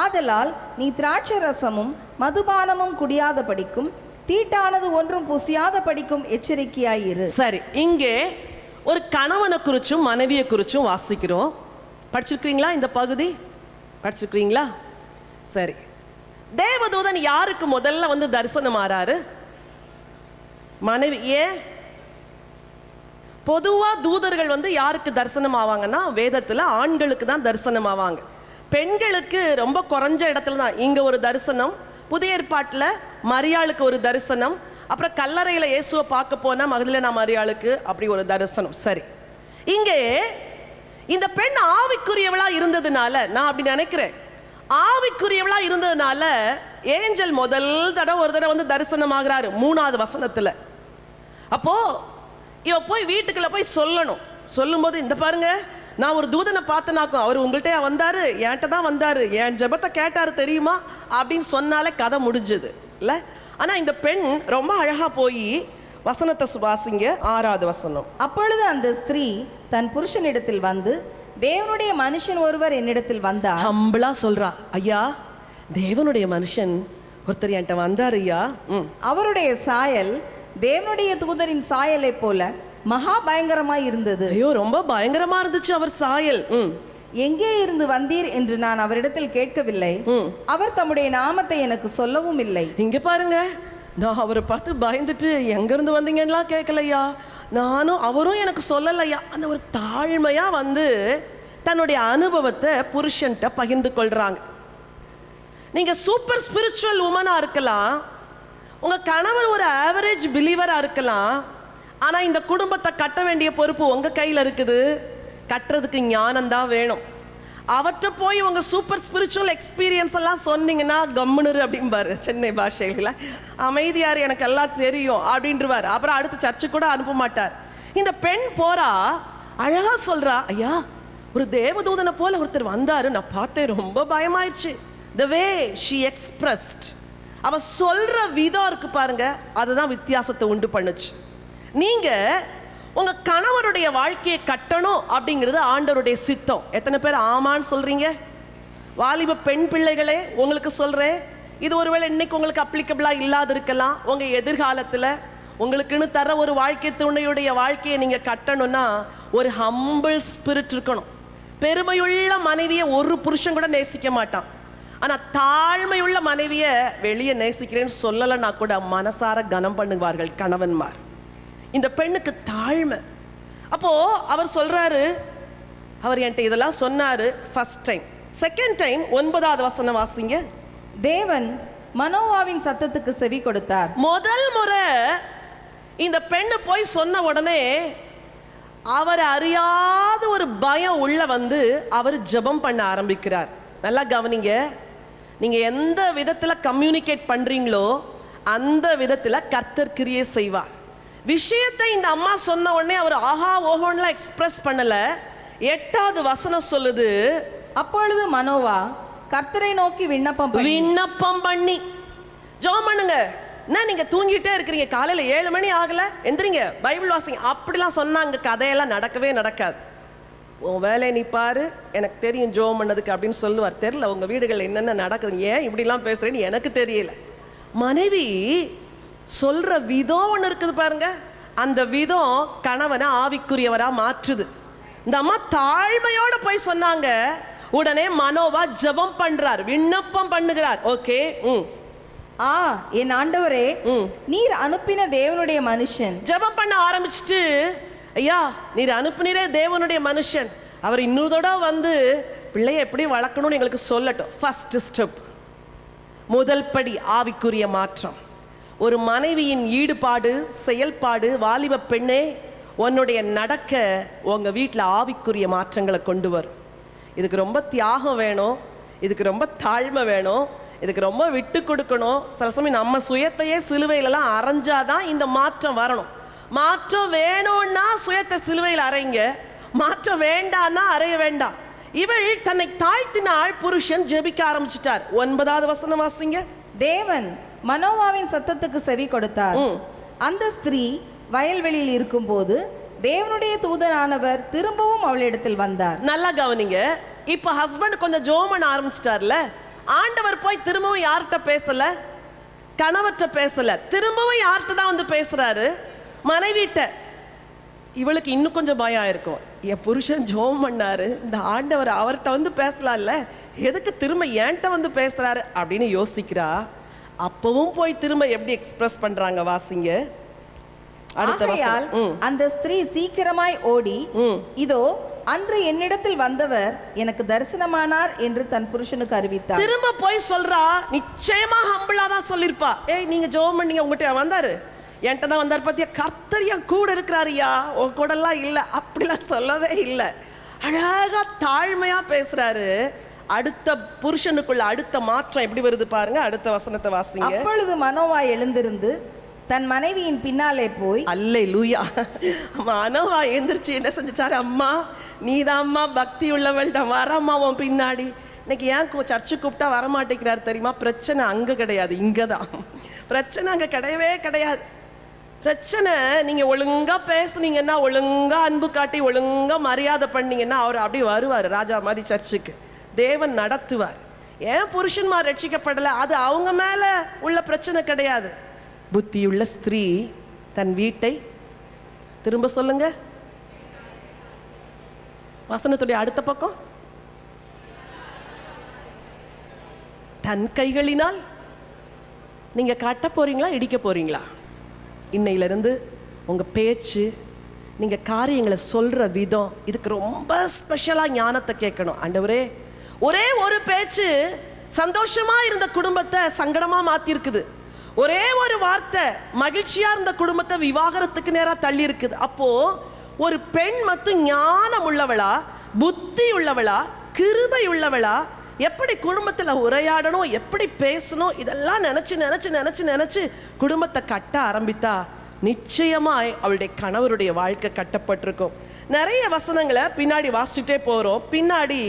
ஆதலால் நீ திராட்சை ரசமும் மதுபானமும் குடியாத படிக்கும், தீட்டானது ஒன்றும் புசியாத படிக்கும் எச்சரிக்கையாயிரு. சரி, இங்கே ஒரு கணவனை குறிச்சும் மனைவியை குறிச்சும் வாசிக்கிறோம். படிச்சிருக்கிறீங்களா? இந்த பகுதி படிச்சிருக்கிறீங்களா? சரி, தேவதூதன் யாருக்கு முதல்ல வந்து தரிசனம் ஆறாரு? மனைவி. ஏன்? பொதுவாக தூதர்கள் வந்து யாருக்கு தரிசனம் ஆவாங்கன்னா, வேதத்தில் ஆண்களுக்கு தான் தரிசனம் ஆவாங்க. பெண்களுக்கு ரொம்ப குறைஞ்ச இடத்துல தான். இங்கே ஒரு தரிசனம், புதிய ஏற்பாட்டில் மரியாளுக்கு ஒரு தரிசனம், அப்புறம் கல்லறையில் இயேசுவை பார்க்க போனால் மகதலேனா மரியாளுக்கு அப்படி ஒரு தரிசனம். சரி, இங்கே இந்த பெண் ஆவிக்குரியவளா இருந்ததுனால, நான் அப்படி நினைக்கிறேன், ஆவிக்குரியவளா இருந்ததுனால ஏஞ்சல் முதல் தடவை ஒரு தடவை வந்து தரிசனம் ஆகிறாரு 3வது வசனத்தில். அப்போ இவ போய் வீட்டுக்குள்ள போய் சொல்லணும். சொல்லும்போது, இந்த பாருங்க, நான் ஒரு தூதனை பார்த்தனாக்கும், அவர் உங்கள்கிட்ட வந்தாரு, என்கிட்ட தான் வந்தாரு, என் ஜெபத்தை கேட்டாரு தெரியுமா அப்படின்னு சொன்னாலே கதை முடிஞ்சது இல்லை? ஆனால் இந்த பெண் ரொம்ப அழகா போய் வசனத்தை சுவாசிங்க. 6வது வசனம். அப்பொழுது அந்த ஸ்திரீ தன் புருஷனிடத்தில் வந்து, தேவனுடைய மனுஷன் ஒருவர் என்னிடத்தில் வந்தார். ஹம்பிளா சொல்றா, ஐயா தேவனுடைய மனுஷன் ஒருத்தர் என்கிட்ட வந்தார் ஐயா. அவருடைய சாயல் தேவனுடைய தூதரின் சாயலை போல மகா பயங்கரமாய் இருந்தது. ஐயோ, ரொம்ப பயங்கரமா இருந்துச்சு அவர் சாயல். எங்கே இருந்து வந்தீர் என்று நான் அவரிடத்தில் கேட்கவில்லை, அவர் தம்முடைய நாமத்தை எனக்கு சொல்லவும் இல்லை. இங்க பாருங்க, நான் அவரை பார்த்து பயந்துட்டு எங்க இருந்து வந்தீங்கன்னா கேட்கலையா, நானும் அவரும் எனக்கு சொல்லலையா. அந்த ஒரு தாழ்மையா வந்து தன்னுடைய அனுபவத்தை புருஷன்ட்ட பகிர்ந்து கொள்றாங்க. நீங்க சூப்பர் ஸ்பிரிச்சுவல் உமனா இருக்கலாம், உங்க கணவர் ஒரு ஆவரேஜ் பிலீவரா இருக்கலாம், ஆனா இந்த குடும்பத்தை கட்ட வேண்டிய பொறுப்பு உங்க கையில் இருக்குது. கட்டுறதுக்கு ஞானம் தான் வேணும். அவற்றை போய் உங்க சூப்பர் ஸ்பிரிச்சுவல் எக்ஸ்பீரியன்ஸ் எல்லாம் சொன்னீங்கன்னா கம்முனு அப்படிம்பாரு சென்னை பாஷையில். அமைதியார், எனக்கு எல்லாம் தெரியும் அப்படின்றவார். அப்புறம் அடுத்து சர்ச்சு கூட அனுப்ப மாட்டார். இந்த பெண் போறா, அழகா சொல்றா, ஐயா ஒரு தேவதூதனை போல ஒருத்தர் வந்தாரு, நான் பார்த்தேன், ரொம்ப பயமாயிடுச்சு. the way she expressed, அவ சொல்ற விதம் இருக்கு பாருங்க, அதுதான் வித்தியாசத்தை உண்டு பண்ணுச்சு. நீங்க உங்க கணவருடைய வாழ்க்கையை கட்டணும் அப்படிங்கிறது ஆண்டவருடைய சித்தம். எத்தனை பேர் ஆமான்னு சொல்றீங்க? வாலிப பெண் பிள்ளைகளே, உங்களுக்கு சொல்றேன், இது ஒருவேளை இன்னைக்கு உங்களுக்கு அப்ளிகபிளா இல்லாது இருக்கலாம். உங்க எதிர்காலத்தில் உங்களுக்குன்னு தர ஒரு வாழ்க்கை துணையுடைய வாழ்க்கையை நீங்க கட்டணும்னா ஒரு ஹம்பிள் ஸ்பிரிட் இருக்கணும். பெருமையுள்ள மனைவியை ஒரு புருஷன் கூட நேசிக்க மாட்டான். ஆனால் தாழ்மையுள்ள மனைவியை வெளியே நேசிக்கிறேன்னு சொல்லலைன்னா கூட மனசார கனம் பண்ணுவார்கள் கணவன்மார். இந்த பெண்ணுக்கு தாழ்மை. அப்போ அவர் சொல்றாரு, அவர் என்கிட்ட இதெல்லாம் சொன்னாரு ஃபர்ஸ்ட் டைம். செகண்ட் டைம் 9வது வசனம் வாசிங்க. தேவன் மனோவாவின் சத்தத்துக்கு செவி கொடுத்தார். முதல் முறை இந்த பெண்ணு போய் சொன்ன உடனே அவர் அறியாத ஒரு பயம் உள்ள வந்து அவர் ஜெபம் பண்ண ஆரம்பிக்கிறார். நல்லா கவனிங்க. நீங்க எந்த விதத்துல கம்யூனிகேட் பண்றீங்களோ அந்த விதத்துல கர்த்தர் கிரியை செய்வார். விஷயத்தை இந்த அம்மா சொன்ன உடனே அவர் ஆஹா ஓஹோன்லாம் எக்ஸ்பிரஸ் பண்ணல. 8வது வசனம் சொல்லுது, அப்பொழுது மனோவா கர்த்தரை நோக்கி விண்ணப்பம் பண்ணி ஜெபம் பண்ணுங்க. என்ன நீங்க தூங்கிட்டே இருக்கிறீங்க, காலையில 7 மணி ஆகல, எந்திரிங்க பைபிள் வாசிங்க, அப்படிலாம் சொன்னாங்க. கதையெல்லாம் நடக்கவே நடக்காது. உன் வேலையை நீ பாரு, எனக்கு தெரியும் ஜெபம் பண்ணதுக்கு அப்படின்னு சொல்லுவார். தெரியல உங்க வீடுகளில் என்னென்ன நடக்குது, ஏன் இப்படிலாம் பேசுறேன்னு எனக்கு தெரியல. மனைவி சொல்ற விதம் ஒன்று இருக்குது பாருங்க, அந்த விதம் கணவனை ஆவிக்குரியவரா மாற்றுது. இந்த அம்மா தாழ்மையோட போய் சொன்னாங்க. உடனே மனோவா ஜெபம் பண்றார், விண்ணப்பம் பண்ணுகிறார். ஓகே, என் ஆண்டவரே, நீர் அனுப்பின தேவனுடைய மனுஷன். ஜெபம் பண்ண ஆரம்பிச்சுட்டு, ஐயா நீர் அனுப்பினரே தேவனுடைய மனுஷன், அவர் இன்னொருதோட வந்து பிள்ளைய எப்படி வளர்க்கணும்னு எங்களுக்கு சொல்லட்டும். ஃபர்ஸ்ட் ஸ்டெப், முதல் படி ஆவிக்குரிய மாற்றம். ஒரு மனைவியின் ஈடுபாடு, செயல்பாடு, வாலிப பெண்ணே, உன்னுடைய நடக்க உங்க வீட்டில் ஆவிக்குரிய மாற்றங்களை கொண்டு வரும். இதுக்கு ரொம்ப தியாகம் வேணும், இதுக்கு ரொம்ப தாழ்மை வேணும், இதுக்கு ரொம்ப விட்டு கொடுக்கணும். சில சமயம் நம்ம சுயத்தையே சிலுவையிலலாம் அரைஞ்சாதான் இந்த மாற்றம் வரணும். மாற்றம் வேணும்னா சுயத்தை சிலுவையில் அரைங்க, மாற்றம் வேண்டான்னா அறைய வேண்டாம். இவள் தன்னை தாழ்த்தினாள், புருஷன் ஜெபிக்க ஆரம்பிச்சிட்டார். 9வது வசனம் வாசிங்க. தேவன் மனோவாவின் சத்தத்துக்கு செவி கொடுத்தார். அந்த ஸ்திரீ வயல்வெளியில் இருக்கும்போது தேவனுடைய தூதனானவர் திரும்பவும் அவளிடத்தில் வந்தார். நல்லா கவனிங்க. இப்ப ஹஸ்பண்ட் கொஞ்சம் ஜோமன் ஆரம்பிச்சிட்டார்ல, ஆண்டவர் போய் திரும்பவும் யார்கிட்ட பேசல, கணவர்கிட்ட பேசல, திரும்பவும் யார்கிட்ட தான் வந்து பேசுறாரு, மனைவிட்ட. இவளுக்கு இன்னும் கொஞ்சம் பயம் இருக்கும். என் புருஷன் ஜோம் பண்ணாரு, இந்த ஆண்டவர் அவர்கிட்ட வந்து பேசலாம்ல, எதுக்கு திரும்ப என்கிட்ட வந்து பேசுறாரு அப்படின்னு யோசிக்கிறா. அப்பவும் போய் திரும்ப எப்படி எக்ஸ்பிரஸ் பண்றாங்க வாசிங்க. ஆகையால் அந்த ஸ்திரீ சீக்கிரமாய் ஓடி, இதோ அன்று என்னிடத்தில் வந்தவர் எனக்கு தரிசனமானார் என்று தன் புருஷனுக்கு அறிவித்தார். திரும்ப போய் சொல்றா. நிச்சயமா ஹம்பிளா தான் சொல்லிருப்பா. ஏய் நீங்க ஜெபம் பண்ணீங்க, உங்ககிட்ட வந்தாரு, என்கிட்ட தான் வந்தார், பார்த்தியா கர்த்தர் என் கூட இருக்கிறாரியா, உன் கூட எல்லாம் இல்லை, அப்படிலாம் சொல்லவே இல்லை. அழகா தாழ்மையா பேசுறாரு. அடுத்த புருஷனுக்குள்ள அடுத்த மாற்றம் எப்படி வருது பாருங்க. அடுத்த வசனத்தை வாசிங்க. அப்பொழுது மனோவா எழுந்திருந்து தன் மனைவியின் பின்னாலே போய், அல்லேலூயா, மனோவா எந்திரிச்சு என்ன செஞ்சுட்டாரு, அம்மா நீதான் அம்மா பக்தி உள்ளவள்ட, வரம்மா உன் பின்னாடி. இன்னைக்கு ஏன் சர்ச்சு கூப்பிட்டா வரமாட்டேங்கிறார் தெரியுமா? பிரச்சனை அங்கே கிடையாது, இங்கே தான் பிரச்சனை. அங்கே கிடையவே கிடையாது பிரச்சனை. நீங்கள் ஒழுங்காக பேசுனீங்கன்னா, ஒழுங்காக அன்பு காட்டி ஒழுங்காக மரியாதை பண்ணீங்கன்னா அவர் அப்படியே வருவார் ராஜா மாதிரி சர்ச்சுக்கு. தேவன் நடத்துவார். ஏன் புருஷன்மார் ரட்சிக்கப்படலை, அது அவங்க மேலே உள்ள பிரச்சனை கிடையாது. புத்தியுள்ள ஸ்திரீ தன் வீட்டை, திரும்ப சொல்லுங்க வசனத்துடைய அடுத்த பக்கம், தன் கைகளினால். நீங்க கட்ட போறீங்களா, இடிக்க போறீங்களா? இன்னையிலிருந்து உங்க பேச்சு, நீங்க காரியங்களை சொல்ற விதம், இதுக்கு ரொம்ப ஸ்பெஷலா ஞானத்தை கேட்கணும். ஆண்டவரே, ஒரே ஒரு பேச்சு சந்தோஷமா இருந்த குடும்பத்தை சங்கடமா மாத்திருக்குது. ஒரே ஒரு வார்த்தை மகிழ்ச்சியா இருந்த குடும்பத்தை விவாகரத்துக்கு நேரா தள்ளி இருக்குது. அப்போ ஒரு பெண் மட்டும் ஞானம் உள்ளவளா, புத்தி உள்ளவளா, கிருபை உள்ளவளா, எப்படி குடும்பத்தில் உரையாடணும், எப்படி பேசணும், இதெல்லாம் நினைச்சு நினைச்சு நினைச்சு நினைச்சு குடும்பத்தை கட்ட ஆரம்பித்தா நிச்சயமாய் அவளுடைய கணவருடைய வாழ்க்கை கட்டப்பட்டிருக்கும். நிறைய வசனங்களை பின்னாடி வாசிச்சுட்டே போறோம். பின்னாடி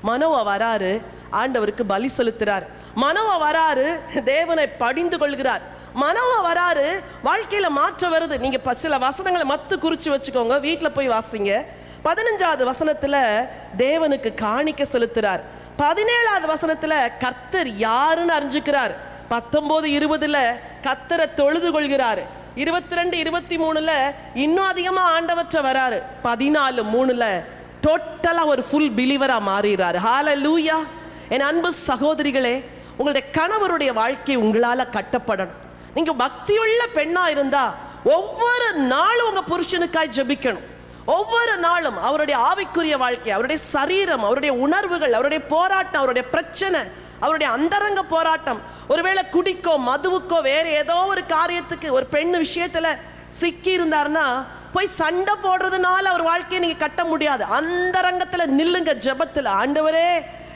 மனோவா வராரு, ஆண்டவருக்கு பலி செலுத்துறார். மனோவா வராரு, தேவனை படிந்து கொள்கிறார். மனோவா வராரு, வாழ்க்கையில மாற்றம் வருது. நீங்க சில வசனங்களை மத்து குறிச்சு வச்சுக்கோங்க, வீட்டில் போய் வாசிங்க. 15வது வசனத்துல தேவனுக்கு காணிக்க செலுத்துறார். 17வது வசனத்துல கர்த்தர் யாருன்னு அறிஞ்சுக்கிறார். 19-20ல கர்த்தரை தொழுது கொள்கிறார். 22-23ல இன்னும் அதிகமா ஆண்டவற்ற வராரு. 14-3ல டோட்டலா ஒரு ஃபுல் பிலீவரா மாறுகிறார். ஹல்லேலூயா. என் அன்பு சகோதரிகளே, உங்களுடைய கணவருடைய வாழ்க்கை உங்களால கட்டப்படணும். நீங்க பக்தியுள்ள பெண்ணா இருந்தா ஒவ்வொரு நாளும் உங்க புருஷனுக்காய் ஜெபிக்கணும். ஒவ்வொரு நாளும் அவருடைய ஆவிக்குரிய வாழ்க்கை, அவருடைய சரீரம், அவருடைய உணர்வுகள், அவருடைய போராட்டம், அவருடைய பிரச்சனை, அவருடைய அந்தரங்க போராட்டம், ஒருவேளை குடிக்கோ மதுவுக்கோ வேற ஏதோ ஒரு காரியத்துக்கு ஒரு பெண் விஷயத்துல சிக்கி இருந்தாருன்னா போய் சண்டை போடுறதுனால அவர் வாழ்க்கையை நீங்க கட்ட முடியாது. அந்தரங்கத்துல நில்லுங்க ஜெபத்துல. ஆண்டவரே,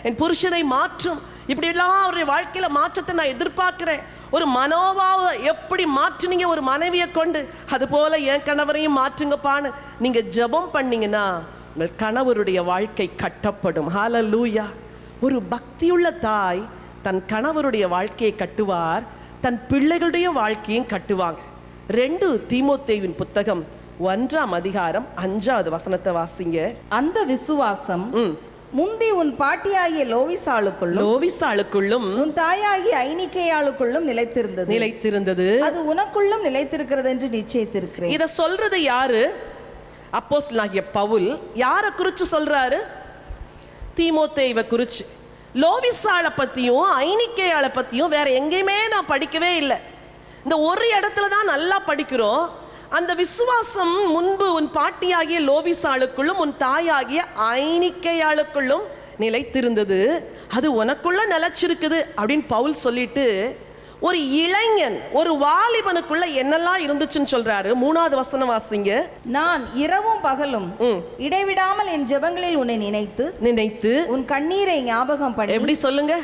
என் புருஷனை மாற்றும், இப்படியெல்லாம் அவருடைய வாழ்க்கையில மாற்றத்தை நான் எதிர்பார்க்கிறேன். ஒரு மனோபாவ எப்படி மாற்றுனீங்க ஒரு மனைவியை கொண்டு, அது போல என் கணவரையும் மாற்றுங்கப்பான்னு நீங்க ஜெபம் பண்ணீங்கன்னா உங்கள் கணவருடைய வாழ்க்கை கட்டப்படும். ஹல்லேலூயா. ஒரு பக்தியுள்ள தாய் தன் கணவருடைய வாழ்க்கையை கட்டுவார், தன் பிள்ளைகளுடைய வாழ்க்கையும் கட்டுவாங்க. 2 தீமோத்தேயுவின் புத்தகம் 1ஆம் அதிகாரம் 5வது வசனத்தை வாசிங்க. அந்த விசுவாசம் முந்தி உன் பாட்டியாகிய லோவிசாளுக்குள்ளும் உன் தாயாகிய ஐனிக்கேயாளுக்குள்ளும் நிலைத்திருந்தது. அது உனக்குள்ளும் நிலைத்திருக்கிறது என்று நிச்சயித்திருக்கிறேன். இத சொல்றது யாரு? அப்போஸ்தலனாகிய பவுல். யாரை குறிச்சு சொல்றாரு? தீமோத்தேயுவை குறிச்சு. லோவிசாளை பத்தியும் ஐனிக்கேயாளை பத்தியும் வேற எங்கேயுமே நான் படிக்கவே இல்லை. இந்த ஒரு இடத்துல தான் நல்லா படிக்கிறோம். அந்த விசுவாசம் முன்பு உன் பாட்டியாகிய லோவிசாளுக்குள்ளும் உன் தாயாகிய ஐனிக்கேயாளுக்குள்ளும் நிலைத்திருந்தது, அது உனக்குள்ள நிலைச்சிருக்குது அப்படின்னு பவுல் சொல்லிட்டு, ஒரு இளைஞன் ஒரு வாலிபனுக்குள்ள என்னெல்லாம் இருந்துச்சுன்னு சொல்றாரு. 3வது வசனம் வாசிங்க. நான் இரவும் பகலும் இடைவிடாமல் என் ஜெபங்களில் உன்னை நினைத்து உன் கண்ணீரை ஞாபகம் பண்ணி. எப்படி சொல்லுங்க?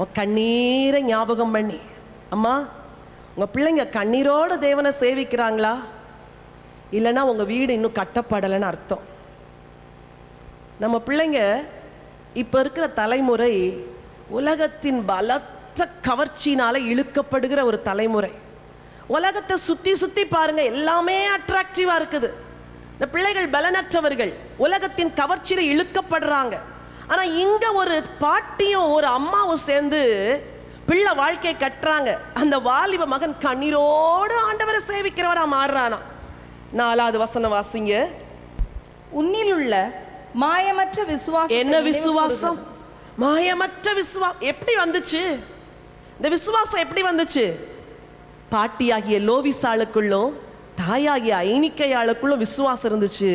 உன் கண்ணீரை ஞாபகம் பண்ணி. அம்மா, உங்கள் பிள்ளைங்க கண்ணீரோடு தேவனை சேவிக்கிறாங்களா? இல்லைன்னா உங்கள் வீடு இன்னும் கட்டப்படலைன்னு அர்த்தம். நம்ம பிள்ளைங்க இப்போ இருக்கிற தலைமுறை உலகத்தின் பலத்த கவர்ச்சினால இழுக்கப்படுகிற ஒரு தலைமுறை. உலகத்தை சுற்றி சுற்றி பாருங்க, எல்லாமே அட்ராக்டிவாக இருக்குது. இந்த பிள்ளைகள் பலனற்றவர்கள், உலகத்தின் கவர்ச்சியில் இழுக்கப்படுறாங்க. ஆனால் இங்கே ஒரு பாட்டியும் ஒரு அம்மாவும் சேர்ந்து பிள்ளை வாழ்க்கையை கட்டுறாங்க. அந்த வாலிப மகன் கண்ணீரோடு ஆண்டவரை சேவிக்கிறவரா மாறுறானா. 4வது வசனம் வாசிங்க. உன்னில் உள்ள மாயமற்ற விசுவாசம். என்ன விசுவாசம்? மாயமற்ற விசுவாசம் எப்படி வந்துச்சு? இந்த விசுவாசம் எப்படி வந்துச்சு? பாட்டியாகிய லோவிசாளுக்குள்ளும் தாயாகிய ஐனிக்கையாளுக்குள்ளும் விசுவாசம் இருந்துச்சு,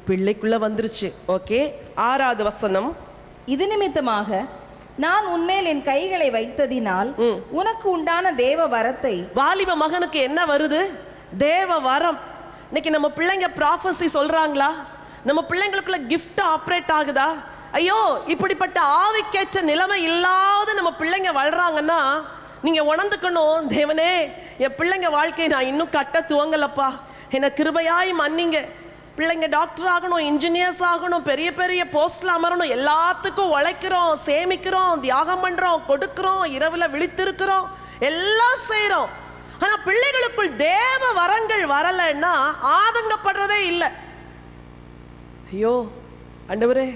பிள்ளைக்குள்ள வந்துருச்சு. ஓகே. 6வது வசனம். இது நிமித்தமாக நான் உன்மேல் என் கைகளை வைத்ததினால் உனக்கு உண்டான தேவ வரத்தை. வாலிப மகனுக்கு என்ன வருது? தேவ வரம். இன்னைக்கு நம்ம பிள்ளைங்க ப்ராஃபஸி சொல்றாங்களா? நம்ம பிள்ளைங்களுக்குள்ள கிஃப்ட் ஆப்ரேட் ஆகுதா? ஐயோ, இப்படிப்பட்ட ஆவிக்கேற்ற நிலைமை இல்லாத நம்ம பிள்ளைங்க வளர்றாங்கன்னா நீங்க உணர்ந்துக்கணும், தேவனே என் பிள்ளைங்க வாழ்க்கையை நான் இன்னும் கட்ட துவங்கலப்பா, என்னை கிருபையாய் மன்னிங்க. பிள்ளைங்க டாக்டர் ஆகணும், இன்ஜினியர்ஸ் ஆகணும், பெரிய பெரிய போஸ்ட்ல அமரணும், எல்லாத்துக்கும் உழைக்கிறோம், சேமிக்கிறோம், தியாகம் பண்றோம், கொடுக்கிறோம், இரவுல விழித்திருக்கிறோம், எல்லாம் செய்யறோம். ஆனா பிள்ளைகளுக்குள் தேவ வரங்கள் வரலைன்னா ஆதங்கப்படுறதே இல்லை. ஐயோ ஆண்டவரே,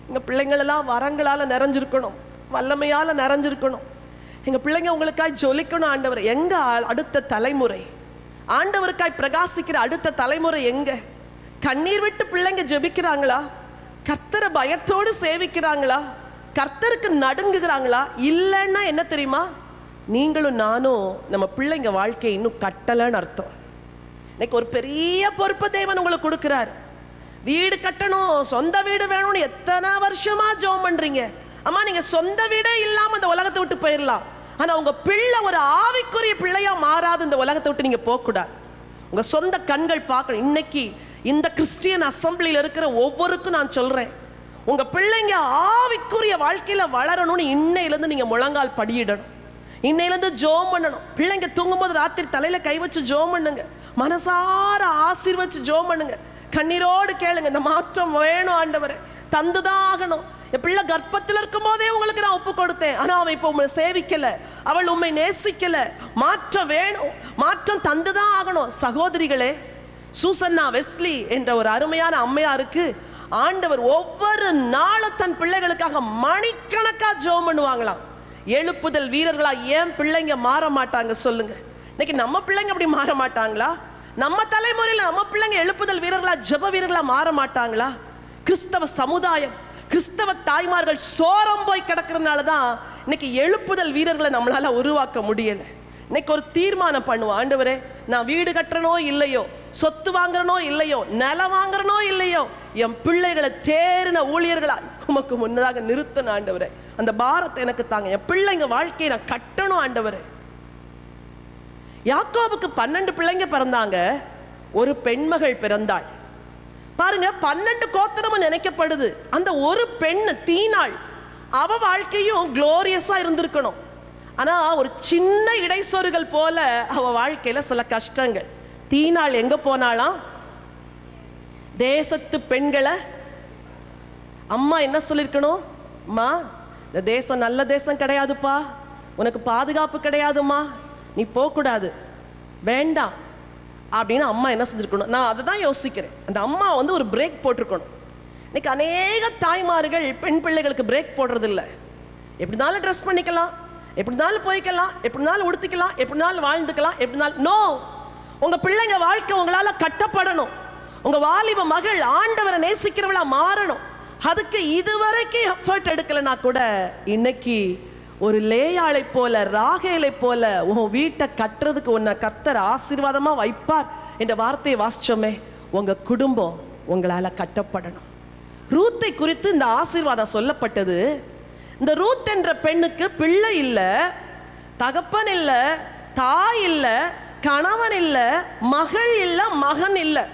எங்க பிள்ளைங்களெல்லாம் வரங்களால நிறைஞ்சிருக்கணும், வல்லமையால நிறைஞ்சிருக்கணும். எங்க பிள்ளைங்க உங்களுக்காய் ஜொலிக்கணும் ஆண்டவர். எங்க அடுத்த தலைமுறை? ஆண்டவருக்காய் பிரகாசிக்கிற அடுத்த தலைமுறை எங்க? கண்ணீர் விட்டு பிள்ளைங்க ஜெபிக்கிறாங்களா? கர்த்தரை பயத்தோடு சேவிக்கிறாங்களா? கர்த்தருக்கு நடுங்குகிறாங்களா? இல்லைன்னா என்ன தெரியுமா, நீங்களும் நானும் நம்ம பிள்ளைங்க வாழ்க்கையை இன்னும் கட்டலைன்னு அர்த்தம். இன்னைக்கு ஒரு பெரிய பொறுப்பு தேவன் உங்களுக்கு கொடுக்குறாரு. வீடு கட்டணும், சொந்த வீடு வேணும்னு எத்தனை வருஷமா ஜெபம் பண்றீங்க. அம்மா, நீங்க சொந்த வீடே இல்லாம இந்த உலகத்தை விட்டு போயிடலாம். ஆனா உங்க பிள்ளை ஒரு ஆவிக்குரிய பிள்ளையா மாறாது இந்த உலகத்தை விட்டு நீங்க போக கூடாது. உங்க சொந்த கண்கள் பார்க்கணும். இன்னைக்கு இந்த கிறிஸ்டியன் அசம்பிளியில் இருக்கிற ஒவ்வொருக்கும் நான் சொல்றேன், உங்க பிள்ளைங்க ஆவிக்குரிய வாழ்க்கையில வளரணும்னு இன்னையிலேருந்து நீங்க முழங்கால் படியிடணும். இன்னையிலேருந்து ஜெபம் பண்ணணும். பிள்ளைங்க தூங்கும்போது ராத்திரி தலையில கை வச்சு ஜெபம் பண்ணுங்க, மனசார ஆசீர்வச்சு ஜெபம் பண்ணுங்க, கண்ணீரோடு கேளுங்க, இந்த மாற்றம் வேணும் ஆண்டவரே, தந்துதான் ஆகணும். என் பிள்ளை கர்ப்பத்தில் இருக்கும் போதே உங்களுக்கு நான் ஒப்பு கொடுத்தேன், ஆனா அவன் இப்போ உண்மை சேவிக்கல, அவள் உண்மை நேசிக்கல, மாற்றம் வேணும், மாற்றம் தந்துதான் ஆகணும். சகோதரிகளே, சூசன்னா வெஸ்லி என்ற ஒரு அருமையான அம்மையாருக்கு ஆண்டவர் ஒவ்வொரு நாளும் தன் பிள்ளைகளுக்காக மணிக்கணக்கா ஜெபம் பண்ணுவாங்களாம். எழுப்புதல் வீரர்களா ஏன் பிள்ளைங்க மாற மாட்டாங்க சொல்லுங்க? இன்னைக்கு நம்ம பிள்ளைங்க அப்படி மாற மாட்டாங்களா? நம்ம தலைமுறையில் நம்ம பிள்ளைங்க எழுப்புதல் வீரர்களா, ஜெப வீரர்களா மாற மாட்டாங்களா? கிறிஸ்தவ சமுதாயம், கிறிஸ்தவ தாய்மார்கள் சோரம் போய் கிடக்கிறதுனால தான் இன்னைக்கு எழுப்புதல் வீரர்களை நம்மளால உருவாக்க முடியல. இன்னைக்கு ஒரு தீர்மானம் பண்ணுவோம், ஆண்டவரே நான் வீடு கட்டுறனோ இல்லையோ, சொத்து வாங்குறனோ இல்லையோ, நிலம் வாங்குறனோ இல்லையோ, என் பிள்ளைகளை தேறின ஊழியர்களா உமக்கு முன்னதாக நிறுத்தணும் ஆண்டவரே. அந்த பாரத்தை எனக்கு தாங்க. என் பிள்ளைங்க வாழ்க்கையை நான் கட்டணும் ஆண்டவரே. யாக்கோபுக்கு 12 பிள்ளைங்க பிறந்தாங்க, ஒரு பெண்மகள் பிறந்தாள். பாருங்க, 12 கோத்திரமும் நினைக்கப்படுது. அந்த ஒரு பெண் தீனாள், அவ வாழ்க்கையும் குளோரியஸா இருந்திருக்கணும். ஆனா ஒரு சின்ன இடைச்சொருகள் போல அவ வாழ்க்கையில சில கஷ்டங்கள். தீனாள் எங்க போனாலாம்? தேசத்து பெண்களை அம்மா என்ன சொல்லியிருக்கணும்? அம்மா, இந்த தேசம் நல்ல தேசம் கிடையாதுப்பா, உனக்கு பாதுகாப்பு கிடையாதும்மா, நீ போகக்கூடாது, வேண்டாம் அப்படின்னு அம்மா என்ன செஞ்சுருக்கணும்? நான் அதை தான் யோசிக்கிறேன். அந்த அம்மா ஒரு பிரேக் போட்டிருக்கணும். இன்னைக்கு அநேக தாய்மார்கள் பெண் பிள்ளைகளுக்கு பிரேக் போடுறதில்ல. எப்படினாலும் ட்ரெஸ் பண்ணிக்கலாம், எப்படினாலும் போய்க்கலாம், எப்படினாலும் உடுத்திக்கலாம், எப்படினாலும் வாழ்ந்துக்கலாம், எப்படினாலும் நோ. உங்கள் பிள்ளைங்க வாழ்க்கை உங்களால் கட்டப்படணும். உங்கள் வாலிப மகள் ஆண்டவரை நேசிக்கிறவளா மாறணும். அதுக்கு இதுவரைக்கும் எஃபர்ட் எடுக்கலைன்னா கூட இன்னைக்கு ஒரு லேயாளை போல, ராகேலை போல உன் வீட்டை கட்டுறதுக்கு உன்னை கர்த்தர் ஆசீர்வாதமாக வைப்பார் என்ற வார்த்தையை வாசிச்சோமே. உங்கள் குடும்பம் உங்களால் கட்டப்படணும். ரூத்தை குறித்து இந்த ஆசீர்வாதம் சொல்லப்பட்டது. இந்த ரூத் என்ற பெண்ணுக்கு பிள்ளை இல்லை, தகப்பன் இல்லை, தாய் இல்லை, கணவன் இல்லை, மகள் இல்லை, மகன் இல்லை.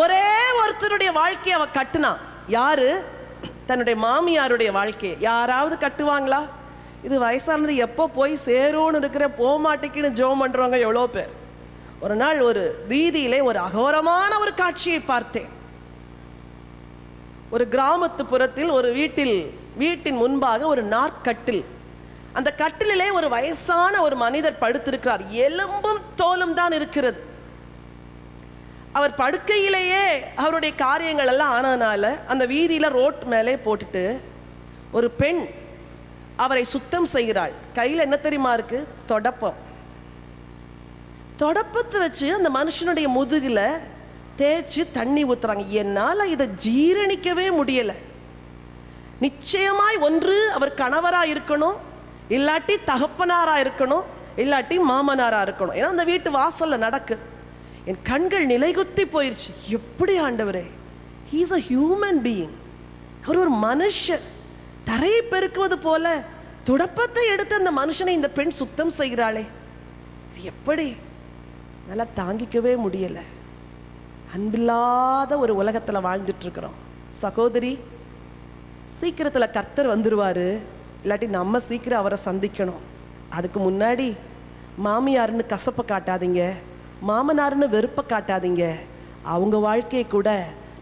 ஒரே ஒருத்தருடைய வாழ்க்கையை அவ கட்டுனான். யாரு? தன்னுடைய மாமியாருடைய வாழ்க்கையை. யாராவது கட்டுவாங்களா? இது வயசானது எப்போ போய் சேரும்னு இருக்கிற போமாட்டிக்குன்னு ஜெபம் பண்ணுறவங்க எவ்வளோ பேர். ஒரு நாள் ஒரு வீதியிலே ஒரு அகோரமான ஒரு காட்சியை பார்த்தேன். ஒரு கிராமத்து புறத்தில் ஒரு வீட்டின் முன்பாக ஒரு நாற்கட்டில். அந்த கட்டிலே ஒரு வயசான ஒரு மனிதர் படுத்திருக்கிறார். எலும்பும் தோலும் தான் இருக்கிறது. அவர் படுக்கையிலேயே அவருடைய காரியங்கள் எல்லாம் ஆனதுனால அந்த வீதியில் ரோட் மேலே போட்டுட்டு ஒரு பெண் அவரை சுத்தம் செய்கிறாள். கையில் என்ன தெரியுமா இருக்கு? தொடப்பம். தொடப்பத்தை வச்சு அந்த மனுஷனுடைய முதுகில் தேய்ச்சி தண்ணி ஊற்றுறாங்க. என்னால் இதை ஜீரணிக்கவே முடியலை. நிச்சயமாய் ஒன்று அவர் கணவராக இருக்கணும், இல்லாட்டி தகப்பனாராக இருக்கணும், இல்லாட்டி மாமனாராக இருக்கணும். ஏன்னா அந்த வீட்டு வாசலில் நடக்குது. என் கண்கள் நிலைகுத்தி போயிடுச்சு. எப்படி ஆண்டவரே, he is a human being. அவர் ஒரு மனுஷன். தரையை பெருக்குவது போல துடப்பத்தை எடுத்து அந்த மனுஷனை இந்த பெண் சுத்தம் செய்கிறாளே, இது எப்படி? நல்லா தாங்கிக்கவே முடியலை. அன்பில்லாத ஒரு உலகத்தில் வாழ்ந்துட்டு இருக்கிறோம். சகோதரி, சீக்கிரத்தில் கர்த்தர் வந்துடுவார், இல்லாட்டி நம்ம சீக்கிரம் அவரை சந்திக்கணும். அதுக்கு முன்னாடி மாமியாருன்னு கசப்பை காட்டாதீங்க, மாமனாருன்னு வெறுப்பை காட்டாதீங்க. அவங்க வாழ்க்கையை கூட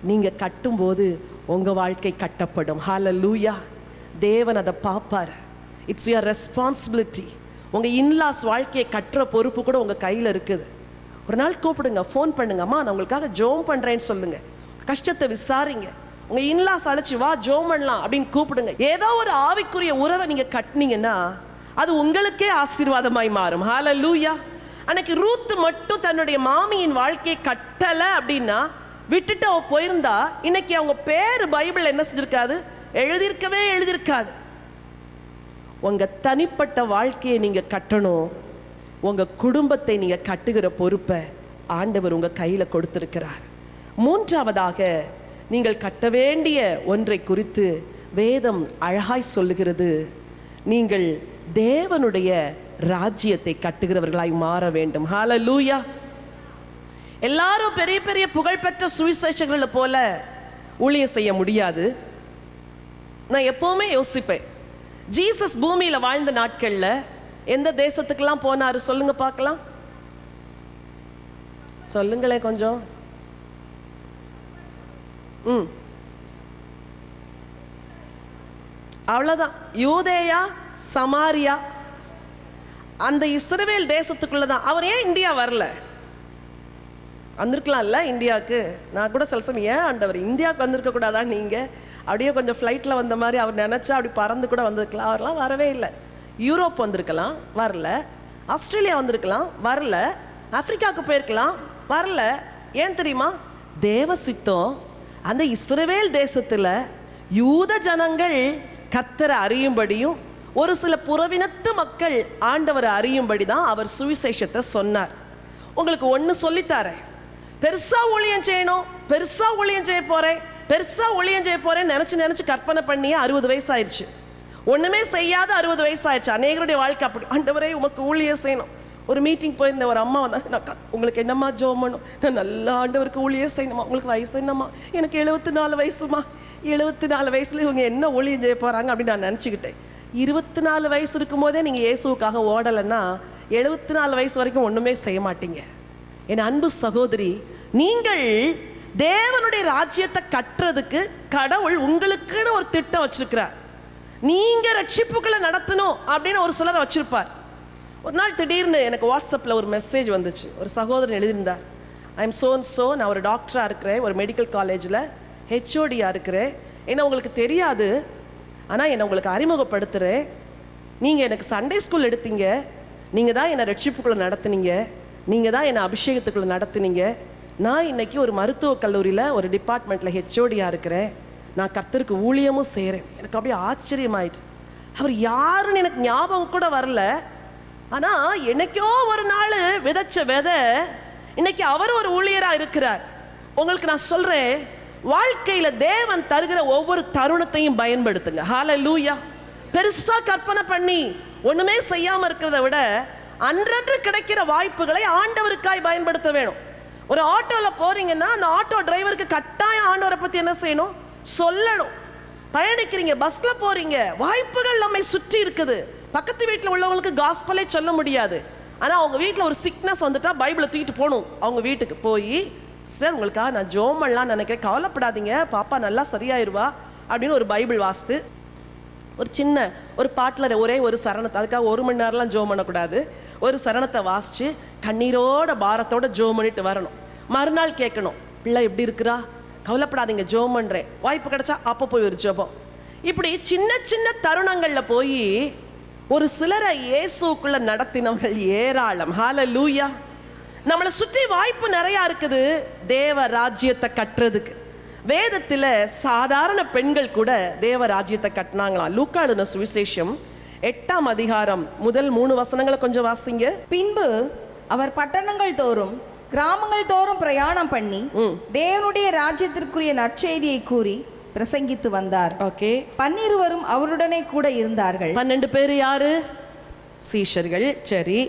நீங்கள் கட்டும்போது உங்கள் வாழ்க்கை கட்டப்படும். ஹல்லேலூயா. தேவன் அதை பார்ப்பார். It's your responsibility. உங்கள் இன்லாஸ் வாழ்க்கையை கட்டுற பொறுப்பு கூட உங்கள் கையில் இருக்குது. ஒரு நாள் கூப்பிடுங்க, ஃபோன் பண்ணுங்க, அம்மா நான் உங்களுக்காக ஜோம் பண்ணுறேன்னு சொல்லுங்கள். கஷ்டத்தை விசாரிங்க. உங்கள் இன்லாஸ் அழைச்சி வா ஜோம் பண்ணலாம் அப்படின்னு கூப்பிடுங்க. ஏதோ ஒரு ஆவிக்குரிய உறவை நீங்கள் கட்டினீங்கன்னா அது உங்களுக்கே ஆசீர்வாதமாய் மாறும். ஹல்லேலூயா. அன்னைக்கு ரூத் மட்டும் தன்னுடைய மாமியின் வாழ்க்கையை கட்டலை அப்படின்னா, விட்டுட்டு அவ போயிருந்தா இன்னைக்கு அவங்க பேர் பைபிள் என்ன செஞ்சிருக்காது? எழுதியிருக்காது. உங்கள் தனிப்பட்ட வாழ்க்கையை நீங்கள் கட்டணும். உங்கள் குடும்பத்தை நீங்கள் கட்டுகிற பொறுப்பை ஆண்டவர் உங்கள் கையில் கொடுத்திருக்கிறார். மூன்றாவதாக, நீங்கள் கட்ட வேண்டிய ஒன்றை குறித்து வேதம் அழகாய் சொல்லுகிறது. நீங்கள் தேவனுடைய ராஜ்யத்தை கட்டுகிறவர்களாய் மாற வேண்டும். ஹல்லேலூயா. எல்லாரும் பெரிய பெரிய புகழ்பெற்ற சுவிசேஷங்களை போல ஊழியம் செய்ய முடியாது. நான் எப்பவுமே யோசிப்பேன், ஜீசஸ் பூமியில் வாழ்ந்த நாட்களில் எந்த தேசத்துக்கெல்லாம் போனாரு? சொல்லுங்க பார்க்கலாம். சொல்லுங்களேன் கொஞ்சம். அவ்வளோதான். யூதேயா, சமாரியா, அந்த இஸ்ரவேல் தேசத்துக்குள்ள தான். அவர் ஏன் இந்தியா வரல? வந்திருக்கலாம்ல இந்தியாவுக்கு. நான் கூட சில சமயம், ஏன் ஆண்டவர் இந்தியாவுக்கு வந்திருக்க கூடாதா நீங்கள்? அப்படியே கொஞ்சம் ஃப்ளைட்டில் வந்த மாதிரி அவர் நினச்சா அப்படி பறந்து கூட வந்திருக்கலாம். அவர்லாம் வரவே இல்லை. யூரோப் வந்திருக்கலாம், வரல. ஆஸ்திரேலியா வந்திருக்கலாம், வரல. ஆப்பிரிக்காவுக்கு போயிருக்கலாம், வரல. ஏன் தெரியுமா? தேவ சித்தம் அந்த இஸ்ரவேல் தேசத்தில் யூத ஜனங்கள் கர்த்தரை அறியும்படியும் ஒரு சில புறவினத்து மக்கள் ஆண்டவரை அறியும்படி தான் அவர் சுவிசேஷத்தை சொன்னார். உங்களுக்கு ஒன்று சொல்லித்தாரேன். பெருசாக ஊழியம் செய்யணும், பெருசாக ஊழியம் செய்ய போகிறேன், பெருசாக ஊழியம் செய்ய போகிறேன்னு நினச்சி கற்பனை பண்ணியே 60 வயசாயிருச்சு. ஒன்றுமே செய்யாத 60 வயசாயிடுச்சு. அநேகருடைய வாழ்க்கை அப்படி. ஆண்டவரே உமக்கு ஊழியம் செய்யணும், ஒரு மீட்டிங் போயிருந்த ஒரு அம்மா வந்தாங்க. நான் உங்களுக்கு என்னம்மா ஜோம் பண்ணும்? நான் நல்லா ஆண்டவருக்கு ஊழியம் செய்யணுமா? உங்களுக்கு வயசு என்னம்மா? எனக்கு 74 வயசுமா. 74 வயசுல இவங்க என்ன ஊழியம் செய்ய போகிறாங்க அப்படின்னு நான் நினச்சிக்கிட்டேன். 24 வயசு இருக்கும்போதே நீங்கள் இயேசுவுக்காக ஓடலைன்னா 74 வயசு வரைக்கும் ஒன்றுமே செய்ய மாட்டீங்க. என் அன்பு சகோதரி, நீங்கள் தேவனுடைய ராஜ்யத்தை கட்டுறதுக்கு கடவுள் உங்களுக்குன்னு ஒரு திட்டம் வச்சிருக்கிறார். நீங்கள் ரட்சிப்புகளை நடத்தணும் அப்படின்னு ஒரு சிலரை வச்சிருப்பார். ஒரு நாள் திடீர்னு எனக்கு வாட்ஸ்அப்பில் ஒரு மெசேஜ் வந்துச்சு. ஒரு சகோதரன் எழுதியிருந்தார், ஐ எம் சோ நான் ஒரு டாக்டராக இருக்கிறேன், ஒரு மெடிக்கல் காலேஜில் ஹெச்ஓடியாக இருக்கிறேன். ஏன்னா உங்களுக்கு தெரியாது, ஆனால் என்னை உங்களுக்கு அறிமுகப்படுத்துகிறேன். நீங்கள் எனக்கு சண்டே ஸ்கூல் எடுத்தீங்க, நீங்கள் தான் என்னை ரட்சிப்புக்குள்ளே நடத்துனீங்க, நீங்கள் தான் என்னை அபிஷேகத்துக்குள்ளே நடத்துனீங்க. நான் இன்றைக்கி ஒரு மருத்துவக் கல்லூரியில் ஒரு டிபார்ட்மெண்ட்டில் ஹெச்ஓடியாக இருக்கிறேன். நான் கர்த்தருக்கு ஊழியமும் செய்கிறேன். எனக்கு அப்படியே ஆச்சரியமாயிட்டு. அவர் யாருன்னு எனக்கு ஞாபகம் கூட வரல. ஆனால் என்னைக்கோ ஒரு நாள் விதைச்ச விதை இன்னைக்கு அவர் ஒரு ஊழியராக இருக்கிறார். உங்களுக்கு நான் சொல்கிறேன், வாழ்க்கையில் தேவன் தருகிற ஒவ்வொரு தருணத்தையும் பயன்படுத்துங்க. ஹல்லேலூயா. பெருசாக கற்பனை பண்ணி ஒன்றுமே செய்யாமல் இருக்கிறத விட அன்றன்று கிடைக்கிற வாய்ப்புகளை ஆண்டவருக்காய் பயன்படுத்த வேணும். ஒரு ஆட்டோவில் போகிறீங்கன்னா அந்த ஆட்டோ டிரைவருக்கு கட்டாயம் ஆண்டவரை பற்றி என்ன செய்யணும்? சொல்லணும். பயணிக்கிறீங்க, பஸ்ஸில் போகிறீங்க, வாய்ப்புகள் நம்மை சுற்றி இருக்குது. பக்கத்து வீட்டில் உள்ளவங்களுக்கு காஸ்பலே சொல்ல முடியாது. ஆனால் அவங்க வீட்டில் ஒரு சிக்னஸ் வந்துட்டால் பைபிளை தூக்கிட்டு போகணும். அவங்க வீட்டுக்கு போய், சிஸ்டர் உங்களுக்காக நான் ஜோம் பண்ணலான்னு நினைக்கிறேன், கவலைப்படாதீங்க, பாப்பா நல்லா சரியாயிருவா அப்படின்னு ஒரு பைபிள் வாசித்து ஒரு சின்ன ஒரு பாட்டில் ஒரே ஒரு சரணத்தை, அதுக்காக 1 மணி நேரம்லாம் ஜோம் பண்ணக்கூடாது, ஒரு சரணத்தை வாசித்து கண்ணீரோட பாரத்தோட ஜோம் பண்ணிட்டு வரணும். மறுநாள் கேட்கணும், பிள்ளை எப்படி இருக்கிறா? கவலைப்படாதீங்க, ஜோம் பண்ணுறேன். வாய்ப்பு கிடைச்சா அப்போ போய் ஒரு ஜெபம். இப்படி சின்ன சின்ன தருணங்களில் போய் ஒரு சிலரை இயேசுக்குள்ள நடத்தினவர்கள் ஏராளம். ஹல்லேலூயா. நம்மளை சுற்றி வாய்ப்பு நிறையா இருக்குது தேவ ராஜ்யத்தை கட்டுறதுக்கு. வேதத்தில் சாதாரண பெண்கள் கூட தேவ ராஜ்யத்தை கட்டினாங்களாம். லூக்கா எழுதின சுவிசேஷம் 8ஆம் அதிகாரம் முதல் 3 வசனங்களை கொஞ்சம் வாசிங்க. பின்பு அவர் பட்டணங்கள் தோறும் கிராமங்கள் தோறும் பிரயாணம் பண்ணி தேவனுடைய ராஜ்யத்திற்குரிய நற்செய்தியை கூறி பிரசங்கித்து வந்தார். ஓகே. 12 அவருடனே கூட இருந்தார்கள். 12 பேர் யாரு? சீஷர்கள். சரி.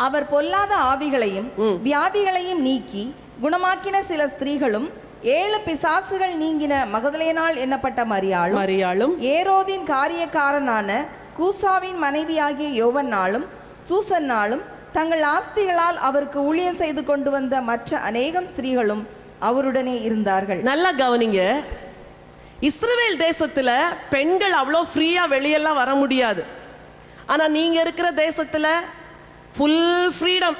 அவர் பொல்லாத ஆவிகளையும் வியாதிகளையும் நீக்கி குணமாக்கின சில ஸ்திரீகளும் 7 பிசாசுகள் நீங்கின மகதலேனாள் என்னப்பட்ட மரியாளும் ஏரோதின் காரியக்காரனான கூசாவின் மனைவியாகிய யோவன்னாளும் சூசன்னாளும் தங்கள் ஆஸ்திகளால் அவருக்கு ஊழியம் செய்து கொண்டு வந்த மற்ற அநேகம் ஸ்திரீகளும் அவருடனே இருந்தார்கள். நல்லா கவனிங்க. இஸ்ரவேல் தேசத்தில் பெண்கள் அவ்வளோ ஃப்ரீயாக வெளியெல்லாம் வர முடியாது. ஆனால் நீங்கள் இருக்கிற தேசத்தில் ஃபுல் ஃப்ரீடம்,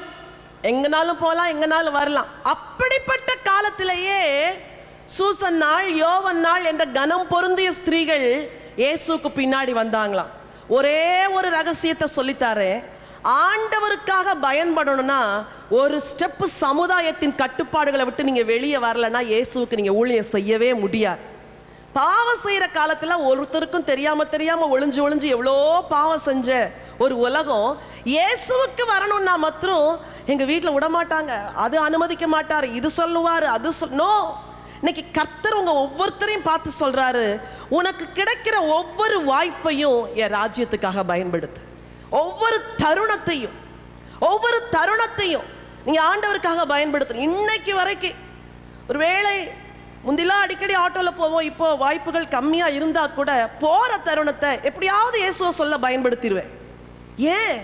எங்கனாலும் போகலாம், எங்கனாலும் வரலாம். அப்படிப்பட்ட காலத்திலேயே சூசன்னாள், யோவன்னாள் என்ற கனம் பொருந்திய ஸ்திரீகள் இயேசுக்கு பின்னாடி வந்தாங்களாம். ஒரே ஒரு ரகசியத்தை சொல்லித்தாரு. ஆண்டவருக்காக பயன்படணும்னா ஒரு ஸ்டெப்பு சமுதாயத்தின் கட்டுப்பாடுகளை விட்டு நீங்கள் வெளியே வரலன்னா இயேசுவுக்கு நீங்கள் ஊழியம் செய்யவே முடியாது. பாவம் செய்கிற காலத்தில் ஒருத்தருக்கும் தெரியாமல் ஒளிஞ்சு எவ்வளோ பாவம் செஞ்ச ஒரு உலகம் இயேசுவுக்கு வரணும்னா மாத்திரம் எங்கள் வீட்டில் விட மாட்டாங்க, அது அனுமதிக்க மாட்டார், இது சொல்லுவார், அது நோ. இன்னைக்கு கர்த்தர் உங்கள் ஒவ்வொருத்தரையும் பார்த்து சொல்கிறாரு, உனக்கு கிடைக்கிற ஒவ்வொரு வாய்ப்பையும் என் ராஜ்யத்துக்காக பயன்படுத்து. ஒவ்வொரு தருணத்தையும் நீங்கள் ஆண்டவருக்காக பயன்படுத்தணும். இன்னைக்கு வரைக்கும் ஒரு வேளை முந்திலாம் அடிக்கடி ஆட்டோவில் போவோம், இப்போ வாய்ப்புகள் கம்மியாக இருந்தால் கூட போகிற தருணத்தை எப்படியாவது இயேசுவை சொல்ல பயன்படுத்திடுவேன். ஏன்?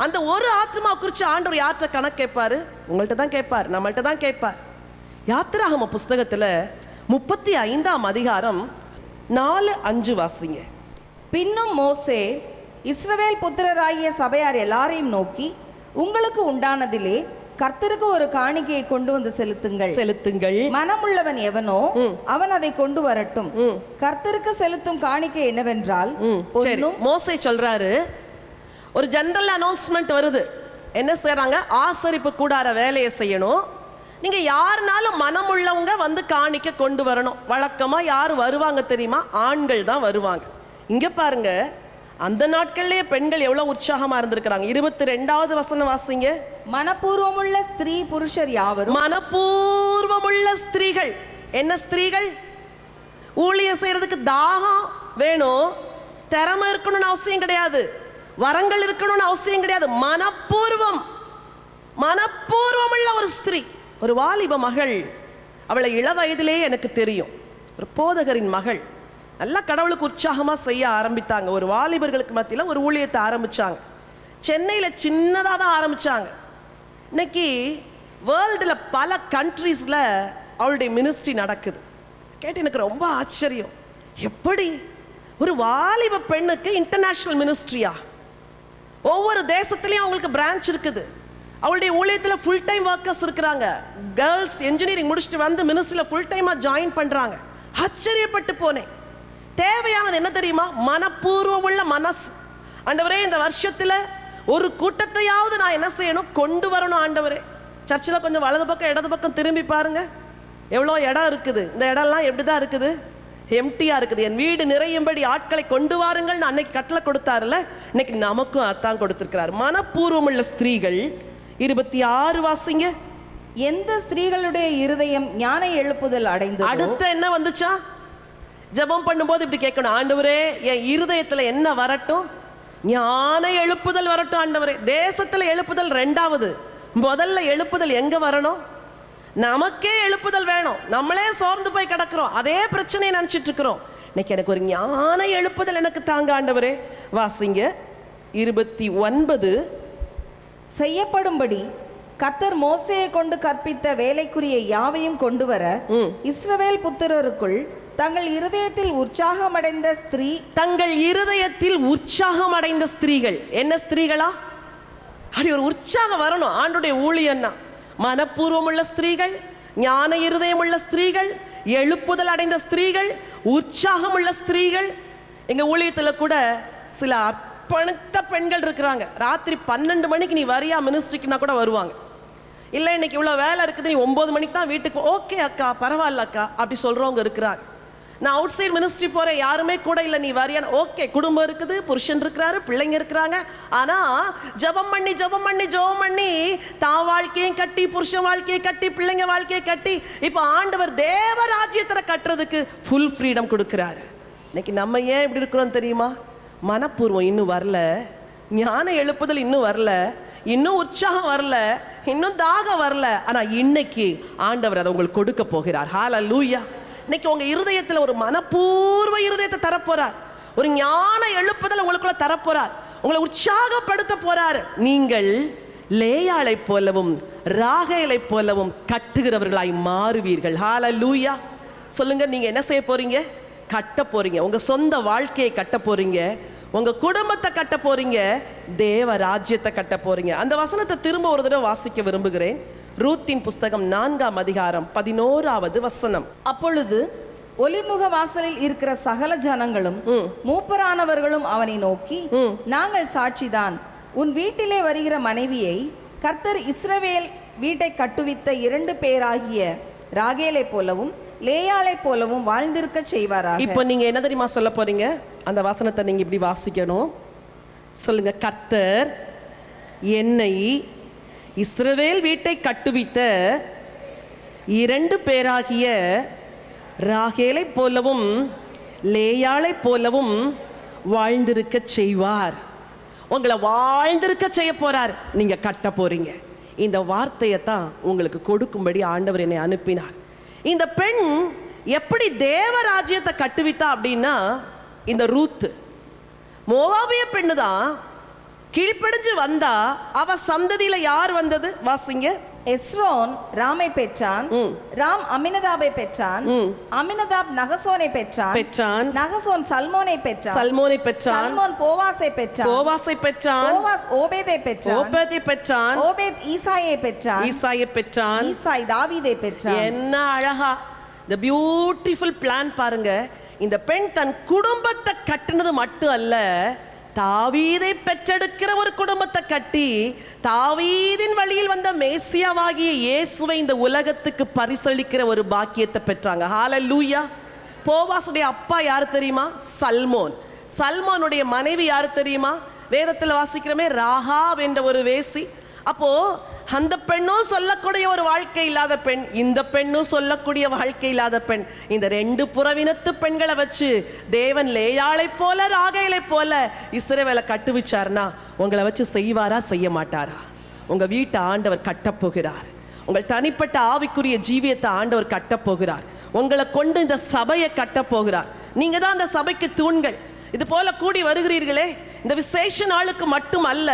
அந்த ஒரு ஆத்மா குறித்து ஆண்டவர் யார்கிட்ட கணக்கு கேட்பார்? உங்கள்கிட்ட தான் கேட்பார், நம்மள்கிட்ட தான் கேட்பார். யாத்திராகம புஸ்தகத்தில் 35ஆம் அதிகாரம் 4-5 வாசிங்க. பின்னும் மோசே இஸ்ரவேல் புத்திரராகிய சபையார் எல்லாரையும் நோக்கி, உங்களுக்கு உண்டானதிலே கர்த்தருக்கு ஒரு காணிக்கையை கொண்டு வந்து செலுத்துங்கள். மனமுள்ளவன் எவனோ அவன் அதை கொண்டு வரட்டும். கர்த்தருக்கு செலுத்தும் காணிக்கை என்னவென்றால், மோசே சொல்றாரு, ஒரு ஜெனரல் அனௌன்ஸ்மெண்ட் வருது. என்ன செய்யறாங்க? ஆசரிப்பு கூடார வேலையை செய்யணும். நீங்க யாருனாலும் மனமுள்ளவங்க வந்து காணிக்கை கொண்டு வரணும். வழக்கமா யார் வருவாங்க தெரியுமா? ஆண்கள் தான் வருவாங்க. இங்க பாருங்க, அந்த நாட்கள்லயே பெண்கள் எவ்வளவு உற்சாகமா இருந்திருக்கிறாங்க. 22வது வசனம் வாசிங்க. மனப்பூர்வமுள்ள ஸ்திரீ புருஷர் யாவரும். மனப்பூர்வமுள்ள ஸ்திரீகள். என்ன ஸ்திரீகள்? ஊழியம் செய்யறதுக்கு தாகம் வேணும், திறமை இருக்கணும்னு அவசியம் கிடையாது, வரங்கள் இருக்கணும்னு அவசியம் கிடையாது. மனப்பூர்வம் மனப்பூர்வமுள்ள ஒரு ஸ்திரீ, ஒரு வாலிப மகள். அவளை இள வயதிலே எனக்கு தெரியும். ஒரு போதகரின் மகள். நல்லா கடவுளுக்கு உற்சாகமாக செய்ய ஆரம்பித்தாங்க. ஒரு வாலிபர்களுக்கு மத்தியில் ஒரு ஊழியத்தை ஆரம்பித்தாங்க. சென்னையில் சின்னதாக தான் ஆரம்பித்தாங்க. இன்னைக்கு வேர்ல்டில் பல கண்ட்ரீஸில் அவளுடைய மினிஸ்ட்ரி நடக்குது. கேட்டு எனக்கு ரொம்ப ஆச்சரியம். எப்படி ஒரு வாலிப பெண்ணுக்கு இன்டர்நேஷ்னல் மினிஸ்ட்ரியா? ஒவ்வொரு தேசத்துலேயும் அவங்களுக்கு பிரான்ச் இருக்குது. அவளுடைய ஊழியத்தில் ஃபுல் டைம் ஒர்க்கர்ஸ் இருக்கிறாங்க. கேர்ள்ஸ் என்ஜினியரிங் முடிச்சுட்டு வந்து மினிஸ்ட்ரியில் ஃபுல் டைமாக ஜாயின் பண்ணுறாங்க. ஆச்சரியப்பட்டு போனேன். தேவையானது என்ன தெரியுமா? மனப்பூர்வமுள்ள மனசு. ஆண்டவரே, இந்த வருஷத்தில் ஒரு கூட்டத்தையாவது நான் என்ன செய்யணும்? கொண்டு வரணும் ஆண்டவரே. சர்ச்சில் கொஞ்சம் வலது பக்கம் இடது பக்கம் திரும்பி பாருங்க, எவ்வளோ இடம் இருக்குது. இந்த இடம்லாம் எப்படி தான் இருக்குது? எம்டியாக இருக்குது. என் வீடு நிறையும்படி ஆட்களை கொண்டு வாருங்கள்னு அன்னைக்கு கட்டளை கொடுத்தாருல, இன்னைக்கு நமக்கும் அதான் கொடுத்துருக்கிறார். மனப்பூர்வமுள்ள ஸ்திரீகள். 26 வாசிங்க. எந்த ஸ்திரீகளுடைய இருதயம் ஞான எழுப்புதல் அடைந்தது. அடுத்த என்ன வந்துச்சா? ஜெபம் பண்ணும்போது இப்படி கேட்கணும், ஆண்டவரே என் இருதயத்தில் என்ன வரட்டும்? ஞான எழுப்புதல் வரட்டும் ஆண்டவரே. தேசத்தில் எழுப்புதல் ரெண்டாவது, முதல்ல எழுப்புதல் எங்கே வரணும்? நமக்கே எழுப்புதல் வேணும். நம்மளே சோர்ந்து போய் கிடக்கிறோம், அதே பிரச்சனையை நினச்சிட்டு இருக்கிறோம். இன்னைக்கு எனக்கு ஒரு ஞான எழுப்புதல் எனக்கு தாங்க ஆண்டவரே. வாசிங்க 29. செய்யப்படும்படி கர்த்தர் மோசேயை கொண்டு கற்பித்த வேலைக்குரிய யாவையும் கொண்டு வர இஸ்ரவேல் புத்திரருக்குள் தங்கள் இருதயத்தில் உற்சாகமடைந்த ஸ்திரீ. தங்கள் இருதயத்தில் உற்சாகமடைந்த ஸ்திரீகள். என்ன ஸ்திரீகளா? அப்படி ஒரு உற்சாகம் வரணும் ஆண்டுடைய ஊழியன்னா. மனப்பூர்வமுள்ள ஸ்திரீகள், ஞான இருதயமுள்ள ஸ்திரீகள், எழுப்புதல் அடைந்த ஸ்திரீகள், உற்சாகமுள்ள ஸ்திரீகள். எங்கள் ஊழியத்தில் கூட சில அர்ப்பணித்த பெண்கள் இருக்கிறாங்க. ராத்திரி 12 மணிக்கு நீ வரியா மினிஸ்ட்ரிக்குன்னா கூட வருவாங்க. இல்லை இன்னைக்கு இவ்வளோ வேலை இருக்குது, நீ 9 மணிக்கு தான் வீட்டுக்கு. ஓகே அக்கா, பரவாயில்ல அக்கா, அப்படி சொல்கிறவங்க இருக்கிறாங்க. நான் அவுட் சைட் மினிஸ்ட்ரி போகிறேன், யாருமே கூட இல்லை, நீ வரியான. ஓகே, குடும்பம் இருக்குது, புருஷன் இருக்கிறாரு, பிள்ளைங்க இருக்கிறாங்க. ஆனால் ஜபம் பண்ணி தான் வாழ்க்கையும் கட்டி, புருஷன் வாழ்க்கையை கட்டி, பிள்ளைங்க வாழ்க்கையை கட்டி, இப்போ ஆண்டவர் தேவ ராஜ்யத்தை கட்டுறதுக்கு ஃபுல் ஃப்ரீடம் கொடுக்குறாரு. இன்னைக்கு நம்ம ஏன் இப்படி இருக்கிறோம் தெரியுமா? மனப்பூர்வம் இன்னும் வரல, ஞான எழுப்புதல் இன்னும் வரல, இன்னும் உற்சாகம் வரல, இன்னும் தாகம் வரல. ஆனால் இன்னைக்கு ஆண்டவர் அதை உங்களுக்கு கொடுக்க போகிறார். ஹல்லேலூயா. இன்னைக்கு உங்க இருதயத்தில் ஒரு மனப்பூர்வ இருதயத்தை தரப்போறார். ஒரு ஞான எழுப்புதல் உங்களுக்குள்ள தரப்போறார். உங்களை உற்சாகப்படுத்த போறார். நீங்கள் லேயாளை போலவும் ராகேலை போலவும் கட்டுகிறவர்களாய் மாறுவீர்கள். ஹல்லேலூயா. சொல்லுங்க, நீங்க என்ன செய்ய போறீங்க? கட்ட போறீங்க. உங்க சொந்த வாழ்க்கையை கட்ட போறீங்க, உங்க குடும்பத்தை கட்ட போறீங்க, தேவ ராஜ்யத்தை கட்ட போறீங்க. அந்த வசனத்தை திரும்ப ஒரு தடவை வாசிக்க விரும்புகிறேன். ரூத்தின் புஸ்தகம் 4ஆம் அதிகாரம் 11வது வசனம். அப்பொழுது ஒலிமுக வாசலில் இருக்கிற சகல ஜனங்களும் மூப்பரானவர்களும் அவனை நோக்கி, நாங்கள் சாட்சிதான். உன் வீட்டிலே வருகிற மனைவியை கர்த்தர் இஸ்ரவேல் வீட்டை கட்டுவித்த 2 பேராகிய ராகேலை போலவும் லேயாளை போலவும் வாழ்ந்திருக்க செய்வாராக. இப்போ நீங்க என்ன தெரியுமா சொல்ல போறீங்க? அந்த வசனத்தை நீங்க இப்படி வாசிக்கணும். சொல்லுங்க, கர்த்தர் என்னை இஸ்ரவேல் வீட்டை கட்டுவித்த 2 பேராகிய ராகேலை போலவும் லேயாளை போலவும் வாழ்ந்திருக்க செய்வார். உங்களை வாழ்ந்திருக்க செய்ய போறார். நீங்க கட்ட போறீங்க. இந்த வார்த்தையை தான் உங்களுக்கு கொடுக்கும்படி ஆண்டவர் என்னை அனுப்பினார். இந்த பெண் எப்படி தேவ ராஜ்யத்தை கட்டுவித்தா அப்படின்னா, இந்த ரூத் மோவாபிய பெண்ணு தான். கீழ்ப்படிஞ்சு வந்தா அவ சந்ததியில யார் வந்தது? வாசிங்க. எஸ்ரோன் ராமை பெற்றான், ராம் அமினதாபை பெற்றான், அமினதாப் நகசோனை பெற்றான், நகசோன் சல்மோனை பெற்றான், சல்மோன் போவாசை பெற்றான், போவாஸ் ஓபேதை பெற்றான், ஓபேத் ஈசாயை பெற்றான், ஈசாய் தாவீதை பெற்றான். என்ன அழகா இந்த பியூட்டிஃபுல் பிளான் பாருங்க. இந்த பெண் தன் குடும்பத்தை கட்டுனது மட்டும் அல்ல, தாவீதை பெற்றெடுக்கிற ஒரு குடும்பத்தை கட்டி தாவீதின் வழியில் வந்த மேசியாவாகிய இயேசுவை இந்த உலகத்துக்கு பரிசளிக்கிற ஒரு பாக்கியத்தை பெற்றாங்க. ஹல்லேலூயா. போவாசுடைய அப்பா யார் தெரியுமா? சல்மோன். சல்மோனுடைய மனைவி யார் தெரியுமா? வேதத்தில் வாசிக்கிறோமே, ராகாப் என்ற ஒரு வேசி. அப்போ அந்த பெண்ணும் சொல்லக்கூடிய ஒரு வாழ்க்கை இல்லாத பெண், இந்த பெண்ணும் சொல்லக்கூடிய வாழ்க்கை இல்லாத பெண். இந்த 2 புறவினத்து பெண்களை வச்சு தேவன் லேயாளை போல ராகேலை போல இஸ்ரவேலை கட்டுவிச்சார்னா உங்களை வச்சு செய்வாரா செய்ய மாட்டாரா? உங்கள் வீட்டை ஆண்டவர் கட்டப்போகிறார். உங்கள் தனிப்பட்ட ஆவிக்குரிய ஜீவியத்தை ஆண்டவர் கட்டப்போகிறார். உங்களை கொண்டு இந்த சபையை கட்டப்போகிறார். நீங்கள் தான் அந்த சபைக்கு தூண்கள். இது போல கூடி வருகிறீர்களே, இந்த விசேஷ நாளுக்கு மட்டும் அல்ல,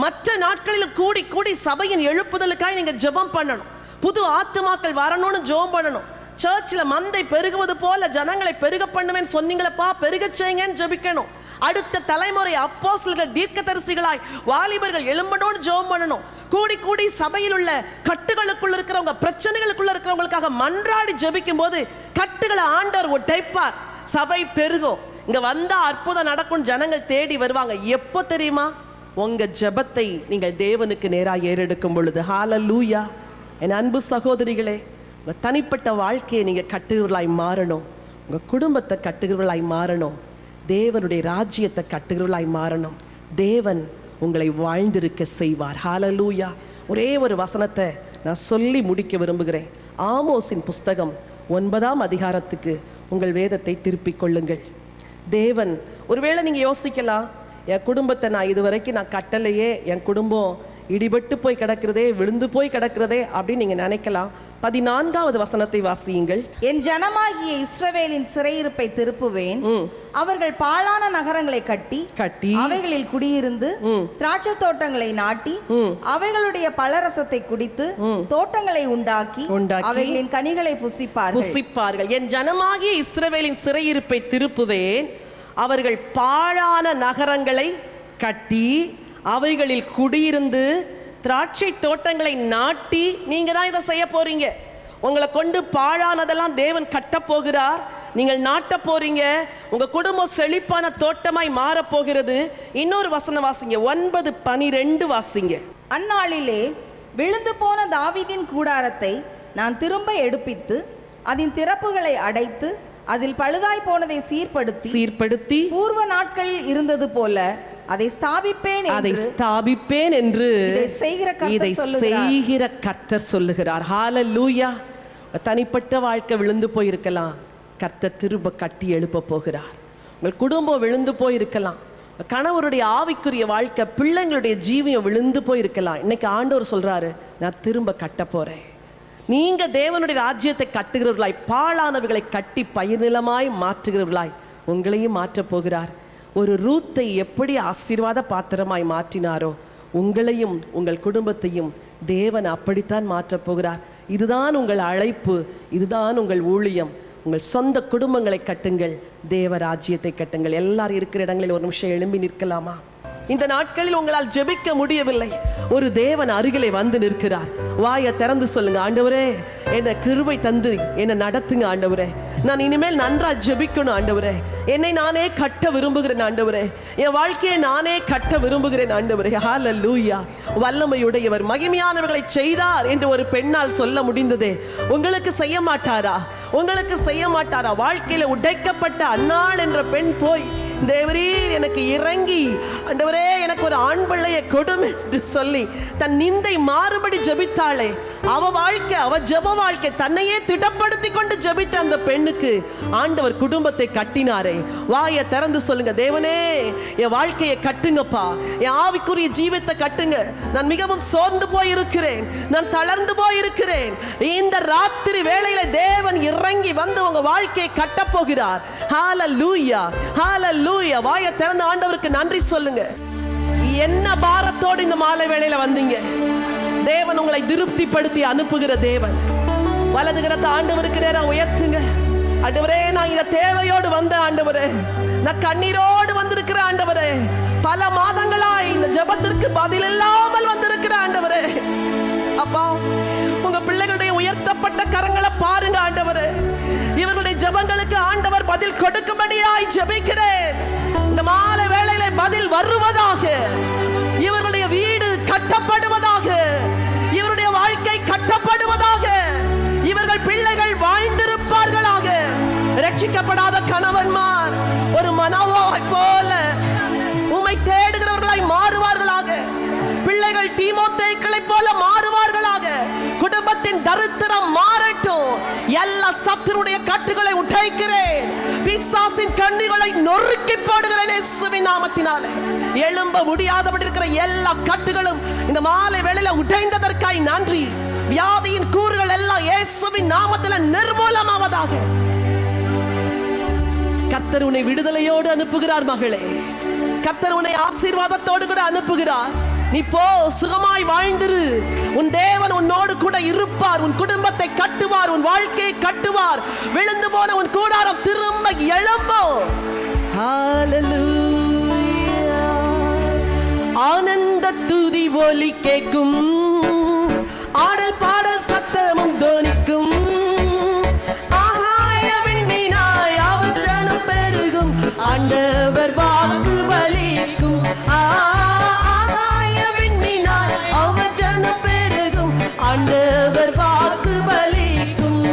மற்ற நாட்களில் கூடி கூடி சபையின் எழுப்புதலுக்காக நீங்கள் ஜெபம் பண்ணணும். புது ஆத்துமாக்கள் வரணும்னு ஜெபம் பண்ணணும். சர்ச்சில் மந்தை பெருகுவது போல ஜனங்களை பெருக பண்ணுவேன்னு சொன்னீங்களப்பா, பெருக செய்யுங்கன்னு ஜெபிக்கணும். அடுத்த தலைமுறை அப்போஸ்தலர்கள், தீர்க்கதரிசிகளாய் வாலிபர்கள் எழும்பணும்னு ஜெபம் பண்ணணும். கூடி கூடி சபையில் உள்ள கட்டுகளுக்குள்ள இருக்கிறவங்க, பிரச்சனைகளுக்குள்ள இருக்கிறவங்களுக்காக மன்றாடி ஜெபிக்கும் போது கட்டுகளை ஆண்டவர் உடைப்பார், சபை பெருகும். இங்க வந்தா அற்புதம் நடக்கும், ஜனங்கள் தேடி வருவாங்க. எப்போ தெரியுமா? உங்க ஜெபத்தை நீங்கள் தேவனுக்கு நேராக ஏறெடுக்கும் பொழுது. ஹல்லேலூயா. என் அன்பு சகோதரிகளே, உங்கள் தனிப்பட்ட வாழ்க்கையை நீங்கள் கட்டுகிறவர்களாய் மாறணும். உங்கள் குடும்பத்தை கட்டுகிறவர்களாய் மாறணும். தேவனுடைய ராஜ்யத்தை கட்டுகிறவர்களாய் மாறணும். தேவன் உங்களை வாழ்ந்திருக்க செய்வார். ஹல்லேலூயா. ஒரே ஒரு வசனத்தை நான் சொல்லி முடிக்க விரும்புகிறேன். ஆமோஸின் புஸ்தகம் 9ஆம் அதிகாரத்துக்கு உங்கள் வேதத்தை திருப்பிக் கொள்ளுங்கள். தேவன், ஒருவேளை நீங்கள் யோசிக்கலாம், என் குடும்பத்தை நான் இதுவரைக்கும் நான் கட்டலையே, என் குடும்பம் இடிபட்டு போய் கிடக்கிறதே, விழுந்து போய் கிடக்கிறதே அப்படின்னு நீங்கள் நினைக்கலாம். 14வது வசனத்தை வாசியுங்கள். என் ஜனமாகிய இஸ்ரவேலின் சிறையிருப்பை திருப்புவேன். அவர்கள் பாழான நகரங்களை கட்டி அவைகளில் குடியிருந்து திராட்சை தோட்டங்களை நாட்டி அவைகளுடைய பழரசத்தை குடித்து தோட்டங்களை உண்டாக்கி அவைகளின் கனிகளை புசிப்பார்கள். என் ஜனமாகிய இஸ்ரவேலின் சிறையிருப்பை திருப்புவேன். அவர்கள் பாழான நகரங்களை கட்டி அவைகளில் குடியிருந்து திராட்சை தோட்டங்களை நாட்டி. நீங்க தான் இதை செய்ய போறீங்க. உங்களை கொண்டு பாழானதெல்லாம் தேவன் கட்ட போகிறார். நீங்கள் நாட்ட போறீங்க. உங்க குடும்பம் செழிப்பான தோட்டமாய் மாறப்போகிறது. இன்னொரு வசனம் வாசிங்க, 9:12 வாசிங்க. அந்நாளிலே விழுந்து போன தாவீதின் கூடாரத்தை நான் திரும்ப எடுப்பித்து அதன் திறப்புகளை அடைத்து அதில் பழுதாய் போனதை சீர்படுத்தி பூர்வ நாட்களில் இருந்தது போல அதை ஸ்தாபிப்பேன் என்று இதை செய்கிற கர்த்தர் சொல்லுகிறார். ஹல்லேலூயா. தனிப்பட்ட வாழ்க்கை விழுந்து போயிருக்கலாம், கர்த்தர் திரும்ப கட்டி எழுப்ப போகிறார். உங்கள் குடும்பம் விழுந்து போயிருக்கலாம், கணவருடைய ஆவிக்குரிய வாழ்க்கை, பிள்ளைங்களுடைய ஜீவியம் விழுந்து போயிருக்கலாம். இன்னைக்கு ஆண்டவர் சொல்றாரு, நான் திரும்ப கட்ட போறேன். நீங்க தேவனுடைய ராஜ்யத்தை கட்டுகிறவர்களாய், பாழானவர்களை கட்டி பயிர்நிலமாய் மாற்றுகிறவர்களாய் உங்களையும் மாற்றப் போகிறார். ஒரு ரூத்தை எப்படி ஆசீர்வாத பாத்திரமாய் மாற்றினாரோ, உங்களையும் உங்கள் குடும்பத்தையும் தேவன் அப்படித்தான் மாற்றப் போகிறார். இதுதான் உங்கள் அழைப்பு, இதுதான் உங்கள் ஊழியம். உங்கள் சொந்த குடும்பங்களை கட்டுங்கள், தேவ ராஜ்யத்தை கட்டுங்கள். எல்லாரும் இருக்கிற இடங்களில் ஒரு நிமிஷம் எழும்பி நிற்கலாமா? இந்த நாட்களில் உங்களால் ஜெபிக்க முடியவில்லை, ஒரு தேவன் அருகிலே வந்து நிற்கிறார். வாயை திறந்து சொல்லுங்க, ஆண்டவரே என்னை கிருபை தந்து என்னை நடத்துங்க ஆண்டவரே. நான் இனிமேல் நன்றா ஜெபிக்கணும் ஆண்டவரே. என்னை நானே கட்ட விரும்புகிறேன் ஆண்டவரே. என் வாழ்க்கையை நானே கட்ட விரும்புகிறேன் ஆண்டவரே. ஹல்லேலூயா. வல்லமையுடையவர் மகிமையானவர்களை செய்தார் என்று ஒரு பெண்ணால் சொல்ல முடிந்ததே, உங்களுக்கு செய்ய மாட்டாரா? உங்களுக்கு செய்ய மாட்டாரா? வாழ்க்கையில உடைக்கப்பட்ட அன்னாள் என்ற பெண் போய், தேவரீர் எனக்கு இறங்கி ஆண்டவரே எனக்கு ஒரு ஆண் பிள்ளையை கொடும் என்று சொல்லி தன் நிந்தை மாறுபடி ஜெபித்தாளே, அவ வாழ்க்கை, அவ ஜெப வாழ்க்கை, தன்னையே திடப்படுத்தி கொண்டு ஜெபித்த அந்த பெண்ணுக்கு ஆண்டவர் குடும்பத்தை கட்டினாரே. வாயை திறந்து சொல்லுங்க, தேவனே என் வாழ்க்கையை கட்டுங்கப்பா, என் ஆவிக்குரிய ஜீவத்தை கட்டுங்க. நான் மிகவும் சோர்ந்து போயிருக்கிறேன், நான் தளர்ந்து போயிருக்கிறேன். இந்த ராத்திரி வேளையில தேவன் இறங்கி வந்து உங்க வாழ்க்கையை கட்ட போகிறார். ஹல்லேலூயா, ஹல்லேலூயா. வாயை திறந்து ஆண்டவருக்கு நன்றி சொல்லுங்க. என்ன பாரத்தோடு இந்த மாலை வேளையில வந்தீங்க? தேவன் உங்களை திருப்திப்படுத்தி அனுப்புகிற தேவன். வலது கரத்தை ஆண்டவருக்கு நேரம் உயர்த்துங்க. ஆண்டவரே நான் இந்த தேவையோடு வந்த ஆண்டவரே, நான் கண்ணீரோடு வந்திருக்கிற ஆண்டவரே, பல மாதங்களாய் இந்த ஜெபத்திற்கு பதில் இல்லாமல் வந்திருக்கிற ஆண்டவரே. அப்பா, உங்க பிள்ளைகளுடைய உயர்த்தப்பட்ட கரங்களை பாருங்க ஆண்டவரே. இவர்களுடைய ஜெபங்களுக்கு ஆண்டவர் பதில் கொடுக்கும்படியாய் ஜெபிக்கிறேன். இந்த மாலை வேளையிலே பதில் வருவதாக, இவர்களுடைய வீடு கட்டப்படுவதாக, இவருடைய வாழ்க்கை கட்டப்படுவதாக, இவர்கள் பிள்ளைகள் வாழ்ந்திருப்பார்களாக. ரட்சிக்கப்படாத கணவன்மார் ஒரு மனோவாய் போல உம்மை தேடுகிறவர்களாய் மாறுவார்களாக. பிள்ளைகள் தீமோத்தேயுக்களைப் போல மாறுவார்களாக. குடும்பத்தின் தரித்திரம் மாறட்டும். எல்லா சத்துருடைய கட்டுகளை உடைக்கிறேன். பிசாசின் கண்ணிகளை நொறுக்கி போடுகிறேன் இயேசுவின் நாமத்தினாலே. எழும்ப முடியாதபடி இருக்கிற எல்லா கட்டுகளும் இந்த மாலை வேளையில உடைந்ததற்காய் நன்றி. வியாதியின் கூறுகள் எல்லாம் இயேசுவின் நாமத்தில நிர்மூலமாவதாக. கர்த்தர் உன்னை விடுதலையோடு அனுப்புகிறார் மகளே. கர்த்தர் உன்னை ஆசீர்வாதத்தோடு கூட அனுப்புகிறார். நீ போ, சுகமாய் வாழ்ந்திரு. உன் தேவன் உன்னோடு கூட இருப்பார். உன் குடும்பத்தை கட்டுவார், உன் வாழ்க்கையை கட்டுவார். விழுந்து போன உன் கூடாரம் திரும்ப எழும்பும். ஹல்லேலூயா. ஆனந்த துதி ஒலி கேட்கும், ஆடல் பாடல் சத்தமும் தோனிக்கும். ஆகாய விண்மீனாய் அவர் ஜனம் பெருகும், ஆண்டவர் வாக்கு பலிக்கும். ஆகாய விண்மீனாய் அவர் ஜனம் பெருகும், ஆண்டவர் வாக்கு பலிக்கும்.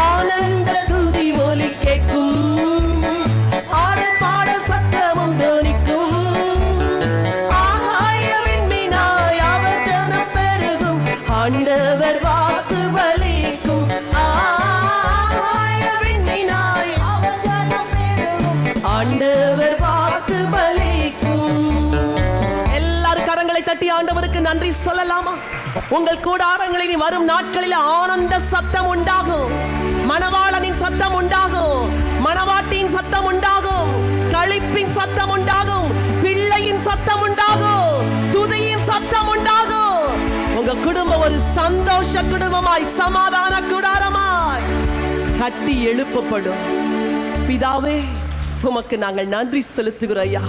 ஆனந்த துதி ஒலி கேட்கும், ஆடல் பாடல் சத்தமும் தோனிக்கும். ஆகாய விண்மீனாய் அவர் ஜனம் பெருகும், ஆண்டவர் வாக்கு பலிக்கும். ஆகாய விண்மீனாய் அவர் ஜனம் பெருகும், ஆண்டவர் வாக்கு பலிக்கும். எல்லாரும் கரங்களை தட்டி ஆண்டவருக்கு நன்றி சொல்லலாமா? உங்கள் கூடாரங்களில் வரும் நாட்களில் ஆனந்த சத்தம் உண்டாகும், மணவாளனின் சத்தம் உண்டாகும், மணவாட்டியின் சத்தம் உண்டாகும், களிப்பின் சத்தம் உண்டாகும், பிள்ளையின் சத்தம் உண்டாகும், துதியின் சத்தம் உண்டாகும். உங்க குடும்பம் ஒரு சந்தோஷ குடும்பமாய், சமாதான கூடாரமாய் கட்டி எழுப்பப்படும். பிதாவே, உமக்கு நாங்கள் நன்றி செலுத்துகிறோம் ஐயா.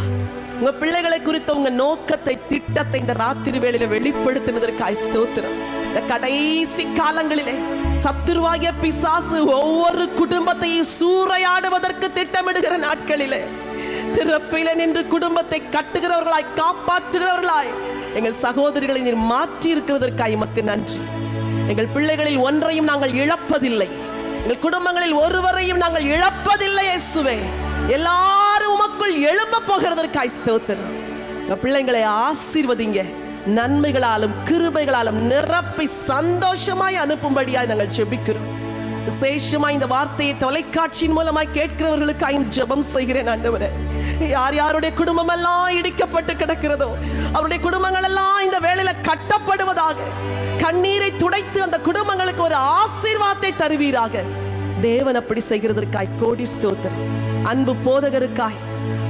உங்க பிள்ளைகளை குறித்த உங்க நோக்கத்தை, திட்டத்தை இந்த ராத்திரி வேளையில வெளிப்படுத்தினதற்காய் ஸ்தோத்திரம். இந்த கடைசி காலங்களிலே சத்துருவாகிய பிசாசு ஒவ்வொரு குடும்பத்தையும் சூறையாடுவதற்கு திட்டமிடுகிற நாட்களிலே திறப்பில நின்று குடும்பத்தை கட்டுகிறவர்களாய், காப்பாற்றுகிறவர்களாய் எங்கள் சகோதரிகளை நீர் மாற்றி இருக்கிறதற்காய் எமக்கு நன்றி. எங்கள் பிள்ளைகளில் ஒன்றையும் நாங்கள் இழப்பதில்லை, எங்கள் குடும்பங்களில் ஒருவரையும் நாங்கள் இழப்பதில்லை இயேசுவே. எல்லாரும் உமக்குள் எழும்ப போகிறதற்காய் ஸ்தோத்திரம். எங்கள் பிள்ளைங்களை ஆசீர்வதிங்க, நன்மைகளாலும் கிருபைகளாலும் நிரப்பி சந்தோஷமாய் அனுப்பும்படியாய் நாங்கள் ஜெபிக்கிறோம். விசேஷமாய் இந்த வார்த்தையை தொலைக்காட்சியின் மூலமாய் கேட்கிறவர்களுக்காயும் ஜெபம் செய்கிறேன் ஆண்டவரே. யார் யாருடைய குடும்பம் எல்லாம் இடிக்கப்பட்டு கிடக்கிறதோ அவருடைய குடும்பங்கள் எல்லாம் இந்த வேளையில கட்டப்படுவதாக. கண்ணீரை துடைத்து அந்த குடும்பங்களுக்கு ஒரு ஆசீர்வாதத்தை தருவீராக. தேவன் அப்படி செய்கிறதற்காய் கோடி ஸ்தோத்திரம். அன்பு போதகருக்காய்,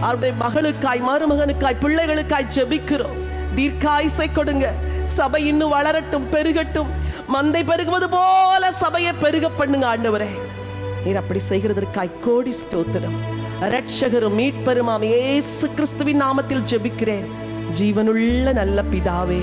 அவருடைய மகளுக்காய், மருமகனுக்காய், பிள்ளைகளுக்காய் ஜெபிக்கிறோம். தீர்க்காயுசை கொடுங்க. சபை இன்னும் வளரட்டும், பெருகட்டும். மந்தை பெருகுவது போல சபையை பெருக பண்ணுங்க ஆண்டவரே. நீர் அப்படி செய்கிறதற்காய் கோடி ஸ்தோத்திரம். இரட்சகரும் மீட்பருமாம் இயேசு கிறிஸ்துவின் நாமத்தில் ஜெபிக்கிறேன் ஜீவனுள்ள நல்ல பிதாவே.